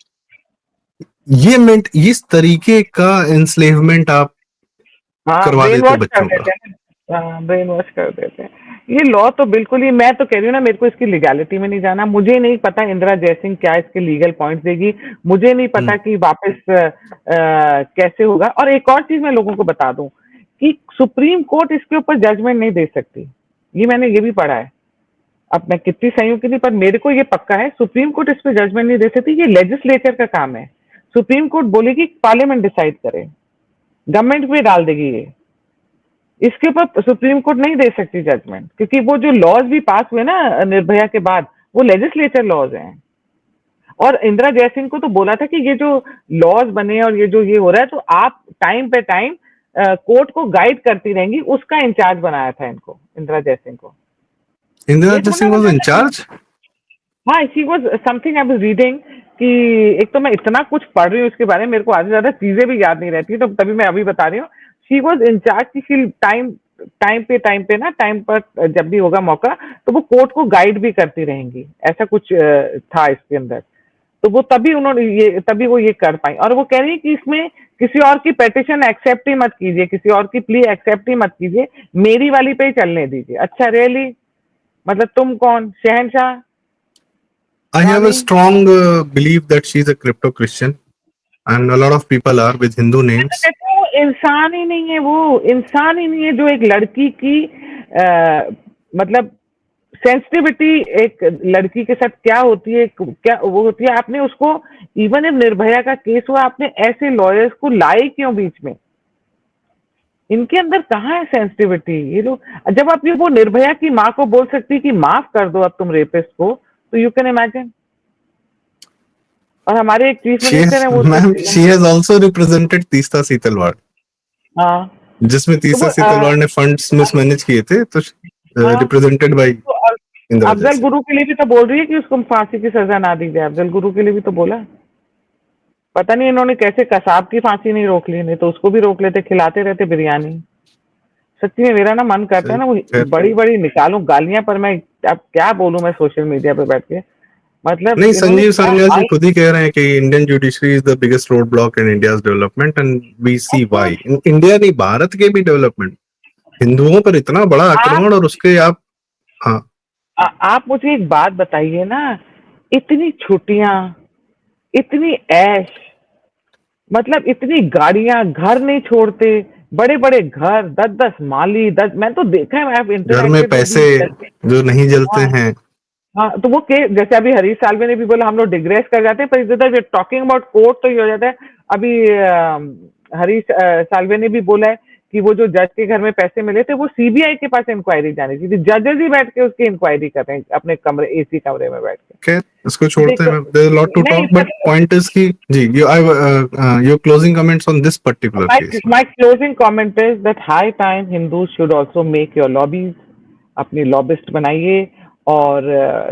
ये मेंट इस तरीके का एंस्लेवमेंट आप हाँ करवा ब्रेन देते वॉश कर बच्चों का। देते हैं, हाँ ब्रेन वॉश कर देते हैं। ये लॉ तो बिल्कुल ही, मैं तो कह रही हूँ ना, मेरे को इसकी लीगैलिटी में नहीं जाना, मुझे नहीं पता इंदिरा जयसिंह क्या इसके लीगल पॉइंट्स देगी, मुझे नहीं पता कि वापस कैसे होगा। और एक और चीज मैं लोगों को बता दूं कि सुप्रीम कोर्ट इसके ऊपर जजमेंट नहीं दे सकती, ये मैंने ये भी पढ़ा है। अब मैं कितनी सही हूँ कि नहीं, पर मेरे को ये पक्का है सुप्रीम कोर्ट इस पे जजमेंट नहीं दे सकती, ये लेजिस्लेचर का काम है। सुप्रीम कोर्ट बोलेगी पार्लियामेंट डिसाइड करे, गवर्नमेंट पे डाल देगी ये, इसके ऊपर सुप्रीम कोर्ट नहीं दे सकती जजमेंट, क्योंकि वो जो लॉज भी पास हुए ना निर्भया के बाद, वो लेजिस्लेचर लॉज हैं। और इंदिरा जयसिंह को तो बोला था कि ये जो लॉज बने और ये जो ये हो रहा है, तो आप टाइम पे टाइम कोर्ट को गाइड करती रहेंगी, उसका इंचार्ज बनाया था इनको, इंदिरा जयसिंह को। इंदिरा ये थोड़ा जयसिंह वाज मतलब, इन चार्ज। हाँ, she was something I was reading कि एक तो मैं इतना कुछ पढ़ रही हूँ इसके बारे में, मेरे को आधी ज्यादा चीजें भी याद नहीं रहती, तो तभी मैं अभी बता रही हूँ। शी वाज इंचार्ज की, शी टाइम टाइम पे ना, टाइम पर जब भी होगा मौका, तो वो कोर्ट को गाइड भी करती रहेंगी, ऐसा कुछ था इसके अंदर। तो वो तभी उन्होंने ये, तभी वो ये कर पाई। और वो कह रही है कि इसमें किसी और की पेटिशन एक्सेप्ट ही मत कीजिए, किसी और की प्ली एक्सेप्ट ही मत कीजिए, मेरी वाली पे ही चलने दीजिए। अच्छा रियली, मतलब तुम कौन, शहनशाह, I have a Rani? strong belief that she's a crypto Christian, and a lot of people are with Hindu मैं तो names. कहती हूँ वो इंसान ही नहीं है, वो इंसान ही नहीं है जो एक लड़की की मतलब सेंसिटिविटी एक लड़की के साथ क्या होती है, क्या वो होती है, आपने उसको, इवन जब निर्भया का केस हुआ, आपने ऐसे लॉयर्स को लाए क्यों बीच में? इनके अंदर कहाँ है सेंसिटिविटी? ये लोग, जब आप ये वो निर्भया की माँ को बोल सकती कि माफ कर दो अब तुम रेपिस्ट को, तो यू कैन इमेजिन। और हमारे एक चीफ She मिनिस्टर has, है वो तो, ma'am, she has also represented Teesta Setalvad, हाँ, जिसमें तो तीस्ता वो सीतलवाड़ ने फंड्स मिसमैनेज किए थे, तो हाँ, रिप्रेजेंटेड बाय तो इंदिरा अफजल जयसिंह। गुरु के लिए भी तो बोल रही है कि उसको फांसी की सजा ना दी जाए, अफजल गुरु के लिए भी तो बोला। पता नहीं इन्होंने कैसे कसाब की फांसी नहीं रोक ली, नहीं तो उसको भी रोक लेते, खिलाते रहते बिरयानी। सच्ची में मेरा ना मन करता है ना, वो खैर, बड़ी बड़ी निकालूं गालियां, पर मैं अब क्या बोलूं मैं सोशल मीडिया पे बैठ के, मतलब नहीं, इन्होंने संजीव क्या सान्याल जी हाल। खुद ही कह रहे हैं कि Indian judiciary is the biggest road block in India's development, and we see why. India नहीं, भारत के भी डेवलपमेंट, हिंदुओं पर इतना बड़ा आप आक्रमण, और उसके आप, हाँ, आप मुझे एक बात बताइए ना, इतनी छुट्टियां, इतनी ऐश, मतलब इतनी गाड़ियां, घर नहीं छोड़ते, बड़े बड़े घर, 10-10 माली, 10, मैं तो देखा है, आई हैव घर में इंटरैक्टेड विद पैसे दीस। जो नहीं जलते हाँ, हैं। हाँ, तो वो के जैसे अभी हरीश साल्वे ने भी बोला हम लोग डिग्रेस कर जाते हैं, पर इधर टॉकिंग अबाउट कोर्ट तो ये हो जाता है। अभी हरीश साल्वे ने भी बोला है कि वो जो जज के घर में पैसे मिले थे, वो सीबीआई के पास इंक्वायरी जानी चाहिए, जजेस ही बैठ के उसकी इंक्वायरी कर रहे हैं अपने कमरे, एसी कमरे में बैठ के। खैर, इसको तो छोड़ते हैं, देखो, देयर इज लॉट टू नहीं, टॉक, बट पॉइंट इज कि जी, you I your closing comments on this particular my case. my closing comment is that high time Hindus should also make your lobbies, अपनी lobbyist बनाइए, और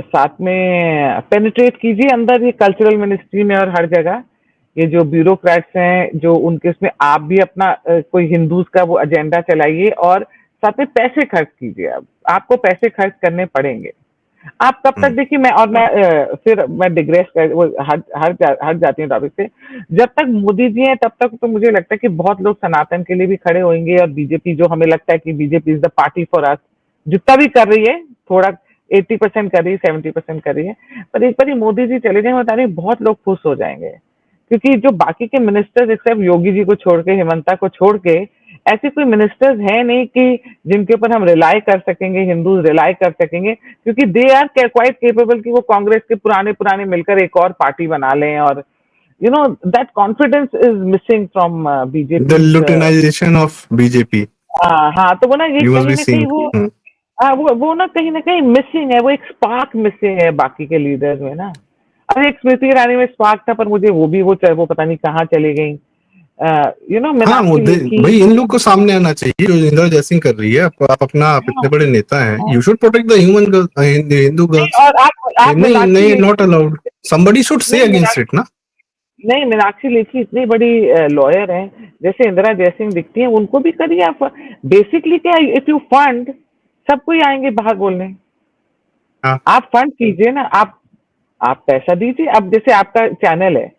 साथ में penetrate कीजिए अंदर ये कल्चरल मिनिस्ट्री में और हर जगह, ये जो ब्यूरोक्रेट्स हैं जो उनके, उसमें आप भी अपना कोई हिंदूज का वो एजेंडा चलाइए, और साथ में पैसे खर्च कीजिए। अब आपको पैसे खर्च करने पड़ेंगे। आप तब तक देखिए, मैं और मैं फिर मैं डिग्रेस कर वो हट जाती हूँ टॉपिक से। जब तक मोदी जी हैं तब तक तो मुझे लगता है कि बहुत लोग सनातन के लिए भी खड़े होंगे, और बीजेपी, जो हमें लगता है कि BJP is the party for us, जितना भी कर रही है, थोड़ा 80% कर रही है, 70% कर रही है, पर एक बार मोदी जी चले जाए, बता रही बहुत लोग खुश हो जाएंगे। क्योंकि जो बाकी के मिनिस्टर्स, एक्सेप्ट योगी जी को छोड़ के, हेमंता को छोड़ के, ऐसे कोई मिनिस्टर्स है नहीं कि जिनके ऊपर हम रिलाई कर सकेंगे, हिंदूज रिलाई कर सकेंगे, क्योंकि दे आर क्वाइट केपेबल कि वो कांग्रेस के पुराने पुराने मिलकर एक और पार्टी बना लें। और you know that confidence is missing from the BJP. Lutyenisation of BJP, हाँ, तो वो ना ये यू मस्ट कहीं बी ना कहीं वो, सीइंग। हाँ, वो ना कहीं मिसिंग है, वो एक स्पार्क मिसिंग है बाकी के लीडर्स में ना। अरे एक स्मृति ईरानी में स्पार्क था, पर मुझे वो भी वो पता नहीं कहाँ चली गई। यू नो हाँ, मीनाक्षी मुद्दे लेखी। भाई इन लोग को सामने आना चाहिए, जो इंदिरा जयसिंह कर रही है। आप अपना, आप हाँ, इतने बड़े नेता हैं, हाँ, you should protect the human girl, Hindu नहीं, गर्ल्स। और आप नहीं मीनाक्षी नहीं, not Lekhi, allowed, somebody should say नहीं against it ना। नहीं, मीनाक्षी लेखी इतनी बड़ी लॉयर हैं, जैसे इंदिरा जयसिंह दिखती हैं, उनको भी करिए आप। बेसिकली क्या, इफ यू फंड, सबको ही आएंगे बाहर बोलने। हाँ, आप फंड कीजिए ना, आप पैसा दीजिए। अब जैसे आपका चैनल है,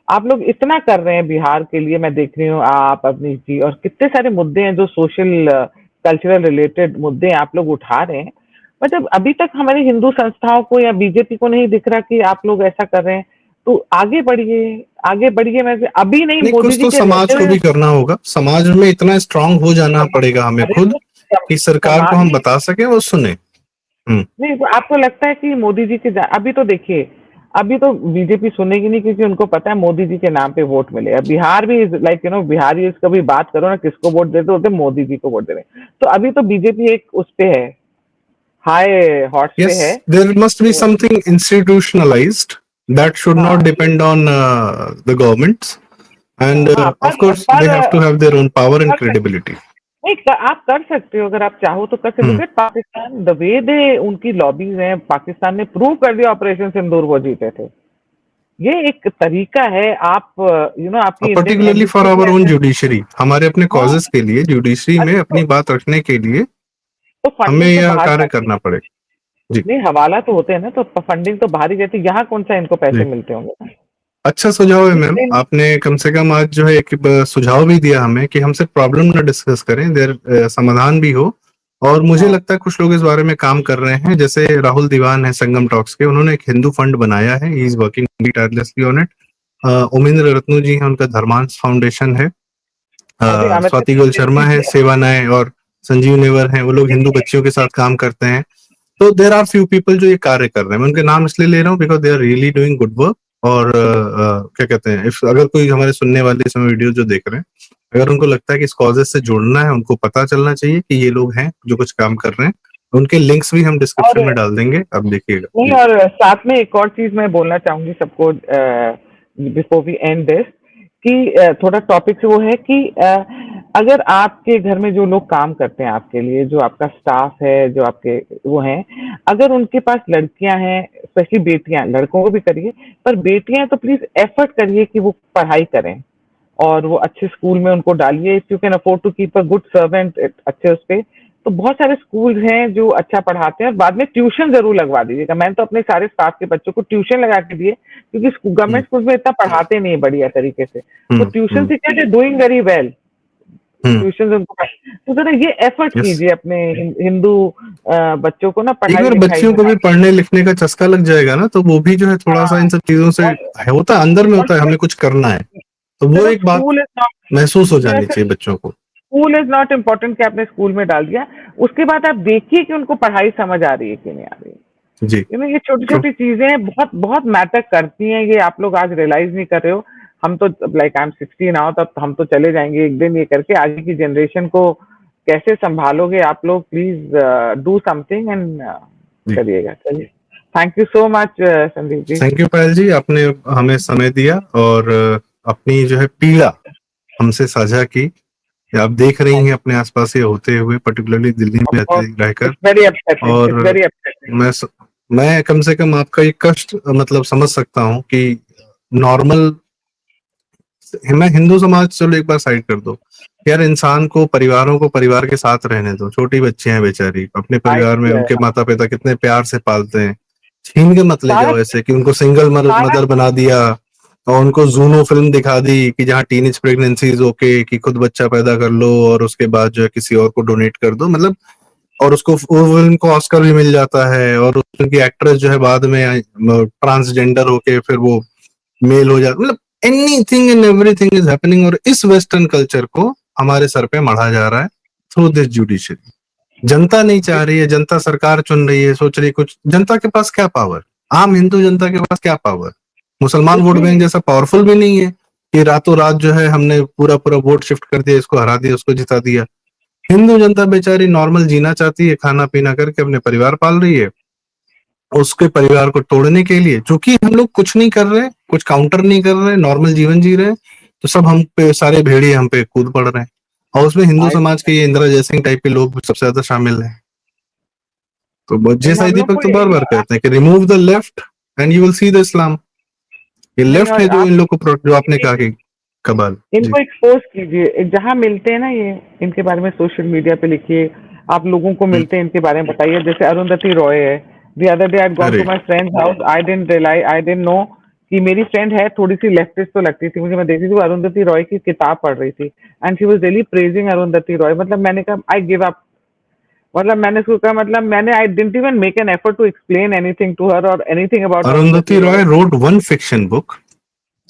आप लोग इतना कर रहे हैं बिहार के लिए, मैं देख रही हूँ आप, अवनीश जी, और कितने सारे मुद्दे हैं जो सोशल कल्चरल रिलेटेड मुद्दे आप लोग उठा रहे हैं। मतलब अभी तक हमारी हिंदू संस्थाओं को या बीजेपी को नहीं दिख रहा कि आप लोग ऐसा कर रहे हैं, तो आगे बढ़िए, आगे बढ़िए। मैं अभी नहीं, नहीं, मोदी कुछ जी तो के रहते समाज को हुए भी करना होगा, समाज में इतना स्ट्रांग हो जाना पड़ेगा हमें अरे खुद तो कि सरकार को समाज हम में बता सके, वो सुने। नहीं, तो आपको लगता है कि मोदी जी के अभी तो देखिए, अभी तो बीजेपी सुनेगी नहीं क्योंकि उनको पता है मोदी जी के नाम पे वोट मिलेगा। बिहार भी लाइक बिहारी कभी बात करो ना, किसको वोट देते होते, मोदी जी को वोट दे रहे हैं। तो अभी तो बीजेपी एक उस पे है, हाई हॉर्स पे है। Yes, there must be तो something institutionalized that should हाँ not ये depend on the governments, and हाँ of course they have to have their own power and कर सकते credibility. नहीं, आप कर सकते हो अगर आप चाहो तो कर सकते हो। Hmm, Look at Pakistan, the way they उनकी लॉबीज हैं, पाकिस्तान ने प्रूव कर दिया ऑपरेशन सिंदूर वो जीते थे। ये एक तरीका है, आप और आपकी Indian particularly for embassy hour के ओन अंदर। जुडिशरी, हमारे अपने हाँ, कॉजेस के लिए जुडिशरी में अरे अपनी बात रखने के लिए तो हमें फंडिंग तो यह बाहर कार्य जाती करना है। पड़ेगा। जी। नहीं, हवाला तो होते हैं ना, तो फंडिंग तो बाहर ही जाती है। यहाँ कौन सा इनको पैसे जी, मिलते होंगे ना। अच्छा सुझाव है मैम, इसलिए आपने कम से कम आज जो है एक सुझाव भी दिया हमें कि हम सिर्फ प्रॉब्लम ना डिस्कस करें, देर समाधान भी हो। और मुझे हाँ, लगता है कुछ लोग इस बारे में काम कर रहे हैं, जैसे राहुल दीवान है संगम टॉक्स के, उन्होंने एक हिंदू फंड बनाया है, he is working tirelessly on it. Umendra Ratnu ji हैं, उनका धर्मांश फाउंडेशन है। अभी अमित स्वाति गोल शर्मा है, जी सेवा नाय और संजीव नेवर हैं, वो लोग हिंदू बच्चियों के साथ काम करते हैं। तो देर आर फ्यू पीपल जो ये कार्य कर रहे हैं, मैं उनके नाम इसलिए ले रहा हूँ because they are really doing good work. और क्या कहते हैं, अगर कोई हमारे सुनने वाले इस समय वीडियो जो देख रहे हैं, अगर उनको लगता है कि इस कॉजेज से जुड़ना है, उनको पता चलना चाहिए कि ये लोग हैं जो कुछ काम कर रहे हैं। उनके लिंक्स भी हम डिस्क्रिप्शन और में डाल देंगे, अब देखिएगा नहीं, जी। और साथ में एक और चीज मैं बोलना चाहूंगी सबको बिफोर वी एंड दिस, कि थोड़ा टॉपिक वो है कि अगर आपके घर में जो लोग काम करते हैं आपके लिए, जो आपका स्टाफ है, जो आपके वो हैं, अगर उनके पास लड़कियां हैं, स्पेशली बेटियां, लड़कों को भी करिए, पर बेटियां हैं तो प्लीज एफर्ट करिए कि वो पढ़ाई करें और वो अच्छे स्कूल में उनको डालिए। If you can afford to keep a good servant अच्छे उस पे, तो बहुत सारे स्कूल हैं जो अच्छा पढ़ाते हैं। और बाद में ट्यूशन जरूर लगवा दीजिएगा। मैंने तो अपने सारे स्टाफ के बच्चों को ट्यूशन लगा के दिए, क्योंकि हम्म, गवर्नमेंट स्कूल में इतना पढ़ाते नहीं है बढ़िया तरीके से। तो हम्म, ट्यूशन से क्या, डूइंग वेरी वेल, हम्म। ट्यूशन उनको तो जरा ये एफर्ट यस, कीजिए अपने हिंदू बच्चों को ना, एक पढ़ाई बार लिखाई बच्चियों में को भी डालिए। पढ़ने लिखने का चस्का लग जाएगा ना, तो वो भी जो है थोड़ा सा हाँ, इन सब चीजों से और होता है, अंदर में और होता है, हमें कुछ करना है, तो वो सिर्फ एक बात स्कूल इज महसूस हो नॉट, जानी चाहिए बच्चों को। स्कूल इज नॉट इम्पोर्टेंट कि आपने स्कूल में डाल दिया। उसके बाद आप देखिए कि उनको पढ़ाई समझ आ रही है कि नहीं आ रही है। जी, ये छोटी ट्रू। छोटी चीजें बहुत बहुत मैटर करती हैं। ये आप लोग आज रियलाइज नहीं कर रहे हो। हम तो लाइक आई एम 60 नाउ, तब हम तो चले जाएंगे एक दिन। ये करके आगे की जनरेशन को कैसे संभालोगे आप लोग, प्लीज डू समथिंग एंड जी, करिएगा। चलिए, thank you so much Sandeep ji. Thank you Payal ji, आपने हमें समय दिया और अपनी जो है पीड़ा हमसे साझा की। ये आप देख रही हैं अपने आसपास ये होते हुए, पर्टिकुलरली दिल्ली में रहते रहकर। इट्स वेरी अपसेटिंग, और इट्स वेरी अपसेटिंग। मैं मैं कम से कम आपका ये कष्ट मतलब समझ सकता हूँ कि नॉर्मल, मैं हिंदू समाज चलो एक बार साइड कर दो यार, इंसान को, परिवारों को परिवार के साथ रहने दो। छोटी बच्चियां हैं बेचारी, अपने परिवार में उनके माता पिता कितने प्यार से पालते हैं, छीन के मत ले सारा जाओ ऐसे कि उनको सिंगल सारा मदर बना दिया और उनको जूनो फिल्म दिखा दी कि जहाँ टीनेज प्रेगनेंसीज ओके, कि खुद बच्चा पैदा कर लो और उसके बाद जो है किसी और को डोनेट कर दो, मतलब। और उसको वो फिल्म को ऑस्कर भी मिल जाता है, और उनकी एक्ट्रेस जो है बाद में ट्रांसजेंडर होके फिर वो मेल हो जाता, मतलब anything and everything is happening. और इस वेस्टर्न कल्चर को हमारे सर पे मढ़ा जा रहा है थ्रू दिस जुडिशरी। जनता नहीं चाह रही है, जनता सरकार चुन रही है, सोच रही है कुछ, जनता के पास क्या पावर, आम हिंदू जनता के पास क्या पावर, मुसलमान कुछ वोट भी बैंक नहीं। जैसा पावरफुल भी नहीं है कि रातों रात जो है हमने पूरा पूरा वोट शिफ्ट कर दिया, इसको हरा दिया, उसको जिता दिया। हिंदू जनता बेचारी नॉर्मल जीना चाहती है, खाना पीना करके अपने परिवार पाल रही है। उसके परिवार को तोड़ने के लिए, चूंकि हम लोग कुछ नहीं कर रहे, कुछ काउंटर नहीं कर रहे, नॉर्मल जीवन जी रहे हैं, तो सब हम पे, सारे भेड़िए हम पे कूद पड़ रहे हैं। और उसमें हिंदू आई समाज के ये इंदिरा जयसिंह टाइप के लोग सबसे ज्यादा शामिल हैं। तो जय नहीं, साई हम लोग दीपक को तो बार बार कहते हैं कि remove the left and you will see the Islam. ये नहीं, लेफ्ट और है जो आप इन लोग को जो आपने कहा कि कबाल। जी, इनको एक्सपोज कीजिए जहां मिलते हैं ना, ये इनके बारे में सोशल मीडिया पे लिखिए। आप लोगों को हम्म, मिलते हैं, इनके बारे में बताइए। जैसे अरुंधति रॉय है, the other day I gone to अरे my friend's house, I didn't know कि मेरी फ्रेंड है, थोड़ी सी लेफ्टिस्ट तो लगती थी मुझे। मैं देखती थी वो अरुंधति रॉय की किताब पढ़ रही थी, and she was really praising Arundhati Roy. मतलब मैंने कहा आई गिव अप। मतलब मैंने उसको कहा, मतलब मैंने I didn't even make an effort to explain anything to her और anything about Arundhati Roy wrote one fiction book.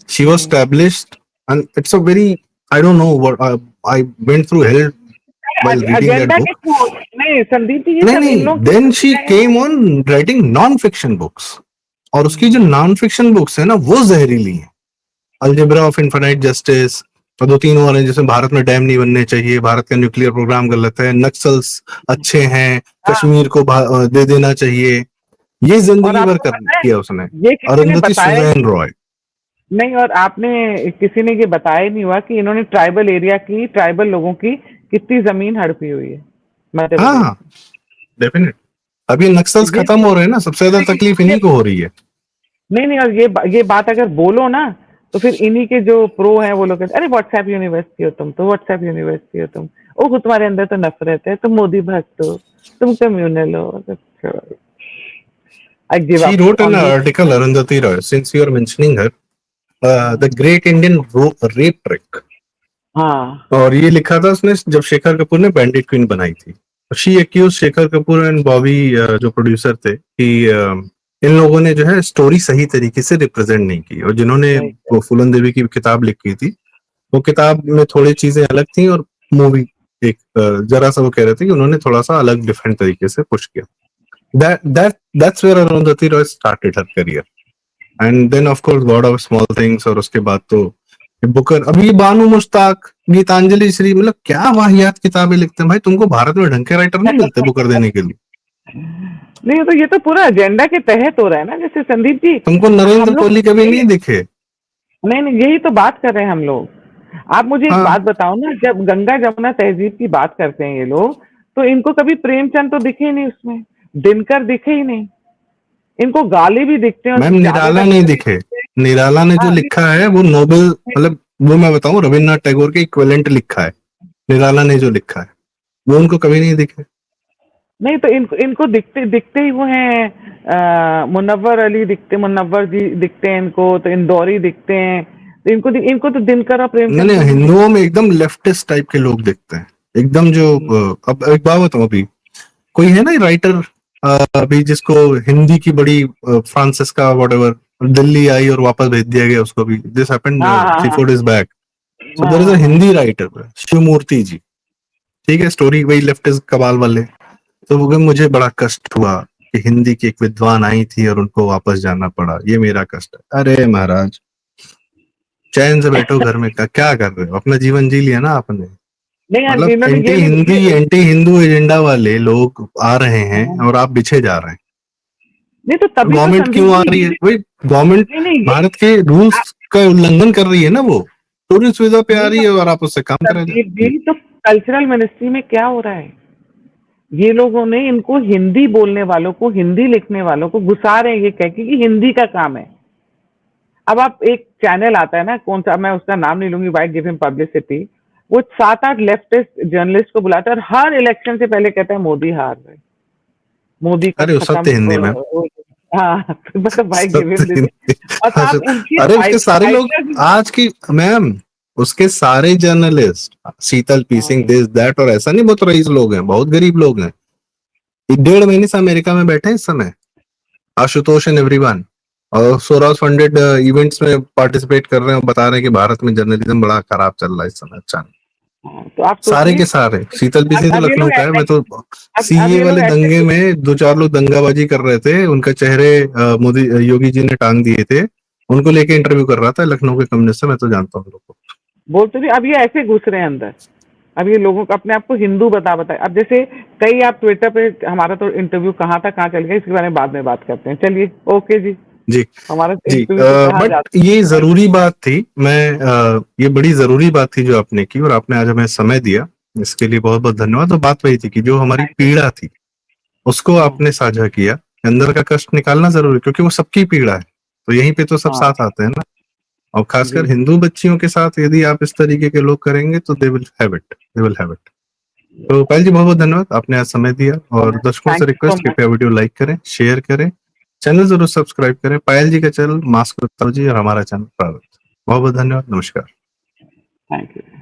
She was established, and it's a very, I don't know what, I went through hell while reading that agenda के book. Through. नहीं संदीप जी, ये नहीं सब इन नहीं, लोग then she came on writing non-fiction books. और उसकी जो non-fiction books है ना, वो जहरीली है। अलजेब्रा ऑफ इनफाइनाइट जस्टिस, और 2-3 और हैं, जैसे भारत में डैम नहीं बनने चाहिए, भारत का न्यूक्लियर प्रोग्राम गलत है, नक्सल्स अच्छे हैं, कश्मीर को दे देना चाहिए, ये और जिंदगी भर आपको पता है किया उसने। ये किसी ने अरुंधति बताया सुजैन रॉय। नहीं, और आपने किसी ने ये बताया नहीं हुआ कि इन्होंने ट्राइबल एरिया की, ट्राइबल लोगों की कितनी जमीन हड़पी हुई है मध्य प्रदेश। हाँ डेफिनेट, अभी नक्सल्स ये खत्म हो रहे हैं ना, सबसे ज्यादा तकलीफ इन्हीं को हो रही है। नहीं, और ये बात अगर बोलो ना, तो फिर इन्हीं के जो प्रो हैं वो लोग कहते, अरे व्हाट्सएप यूनिवर्सिटी हो तुम, तो व्हाट्सएप यूनिवर्सिटी हो तुम, ओ तुम्हारे अंदर तो नफरत है, तुम मोदी भक्त हो, तुम कम्युनल हो। I give She up wrote an on this. article, Arundhati Roy, since you are mentioning her, the Great Indian Rape Trick, हाँ और ये लिखा था उसने जब शेखर कपूर ने बैंडिट क्वीन बनाई थी। She accuse Shekhar Kapur and Bobby, जो प्रोड्यूसर थे, कि इन लोगों ने जो है स्टोरी सही तरीके से रिप्रेजेंट नहीं की, और जिन्होंने सही। वो फूलन देवी की किताब लिखी थी, वो किताब में थोड़ी चीजें अलग थी, और मूवी एक जरा सा वो कह रहे थे कि उन्होंने थोड़ा सा अलग डिफरेंट तरीके से पुश किया। That's where Arundhati Roy started her career, and then of course God of Small Things, और उसके बाद तो बुकर, अभी बानू मुश्ताक, गीतांजलि श्री, मतलब क्या वाहियात किताबें लिखते हैं भाई। तुमको भारत में ढंग के राइटर नहीं मिलते बुकर देने के लिए। नहीं, तो ये तो पूरा एजेंडा के तहत हो रहा है ना, जैसे संदीप जी तुमको नरेंद्र हम लोग कोहली कभी नहीं दिखे। नहीं, यही तो बात कर रहे हैं हम लोग। आप मुझे एक हाँ, बात बताओ ना, जब गंगा जमुना तहजीब की बात करते हैं ये लोग, तो इनको कभी प्रेमचंद तो दिखे ही नहीं उसमें, दिनकर दिखे ही नहीं, इनको गाली भी दिखते हैं और मैम जावेद निराला नहीं अख्तर भी दिखे। दिखते हैं। निराला ने जो हाँ, लिखा है वो नोबेल, मतलब वो मैं बताऊं, रविन्द्रनाथ टैगोर के इक्विवेलेंट लिखा है निराला ने जो लिखा है, वो उनको कभी नहीं दिखे। नहीं तो इनको इनको दिखते दिखते ही वो हैं, मुनव्वर अली दिखते, मुनव्वर जी दिखते हैं इनको, तो इंदौरी दिखते हैं, तो इनको तो दिनकर और नहीं प्रेमचंद नहीं, क्यों नहीं दिखते? हिंदुओं में एकदम लेफ्टिस्ट टाइप के लोग दिखते हैं, एकदम जो अब एक बात बताऊं, अभी कोई है ना राइटर अभी जिसको हिंदी की बड़ी, फ्रांसिस्का व्हाटएवर, दिल्ली आई और वापस भेज दिया गया उसको भी, दिस हैपेंड हाँ हाँ 3-4 days बैक। सो हाँ देयर इज अ हाँ हाँ हिंदी राइटर शिवमूर्ति जी, ठीक है, स्टोरी वही लेफ्टिस्ट कबाल वाले। तो वो मुझे बड़ा कष्ट हुआ कि हिंदी की एक विद्वान आई थी और उनको वापस जाना पड़ा, ये मेरा कष्ट है। अरे महाराज, चैन से बैठो घर में, क्या कर रहे हो, अपना जीवन जी लिया ना आपने। नहीं यार, मतलब इन्होंने एंटी ये नहीं हिंदी, एंटी हिंदू एजेंडा वाले लोग आ रहे हैं और आप पीछे जा रहे हैं। नहीं, तो तभी तो गवर्नमेंट संदीप क्यों आ जी रही है ये भाई? गवर्नमेंट नहीं नहीं ये भारत के रूल्स का उल्लंघन कर रही है ना, वो टूरिस्ट वीजा पे आ नहीं रही तो है और आप उससे काम करा जा संदीप जी। जी, तो कल्चरल मिनिस्ट्री में क्या हो रहा है? ये लोगों ने इनको हिंदी बोलने वालों को, हिंदी लिखने वालों को घुसा रहे हैं, ये कह के कि हिंदी का काम है। अब आप एक चैनल आता है ना, कौन सा, मैं उसका नाम नहीं लूंगी, वाई गिव हिम पब्लिसिटी, वो 7-8 लेफ्टिस्ट जर्नलिस्ट को बुलाता है और हर इलेक्शन से पहले कहता है मोदी हार रहे, मोदी को अरे वो सत्य खत्म हिंदी में, हाँ, तो मतलब भाई गिव सत्य हिम दिस। हिंदी। और तो आप उनकी अरे उसके सारे लोग राइटर। आज की, मैम उसके सारे journalist, Sheetal P Singh, this that, और ऐसा नहीं, बहुत रईस लोग हैं, बहुत गरीब लोग हैं, 1.5 महीने से अमेरिका में बैठे हैं इस समय, आशुतोष एंड एवरीवन, और सोराज फंडेड इवेंट्स में पार्टिसिपेट कर रहे हैं और बता रहे हैं कि भारत में जर्नलिज्म बड़ा खराब चल रहा है इस समय। अच्छा नहीं, तो आप सारे सोचिए, के सारे, शीतल पी सिंह तो अब ये लखनऊ लोग का है, मैं तो अब सीए ये लोग वाले ऐसे दंगे में 2-4 लोग दंगाबाजी कर रहे थे, उनके चेहरे मोदी योगी जी ने टांग दिए थे, उनको लेके इंटरव्यू कर रहा था लखनऊ के कम्युनिस्ट से, मैं तो जानता हूँ लोग को। बोलते नहीं, अब ये ऐसे घुस रहे हैं अंदर। अब ये लोगों को अपने आप को हिंदू बता अब जैसे कई, आप ट्विटर पे, हमारा तो इंटरव्यू कहाँ था कहाँ चल गया, इसके बारे में बाद में बात करते हैं। चलिए, ओके जी, जी हमारा जी, इंटरव्यू तो कहाँ बट जाता ये है। जरूरी बात थी, मैं ये बड़ी जरूरी बात थी जो आपने की, और आपने आज हमें समय दिया, इसके लिए बहुत बहुत धन्यवाद। और बात वही थी कि जो हमारी पीड़ा थी उसको आपने साझा किया, अंदर का कष्ट निकालना जरूरी, क्योंकि वो सबकी पीड़ा है, तो यहीं पे तो सब हाँ साथ आते हैं ना। और खासकर जी, हिंदू बच्चियों के साथ यदि आप इस तरीके के लोग करेंगे तो they will have it, they will have it. तो पायल जी बहुत बहुत धन्यवाद, आपने आज समय दिया, और दर्शकों से thank you so request, much. कृपया वीडियो लाइक करें, शेयर करें, चैनल जरूर सब्सक्राइब करें। पायल जी का चैनल मास्क जी और हमारा चैनल प्रारंभ। बहुत बहुत धन्यवाद, नमस्कार। Thank you.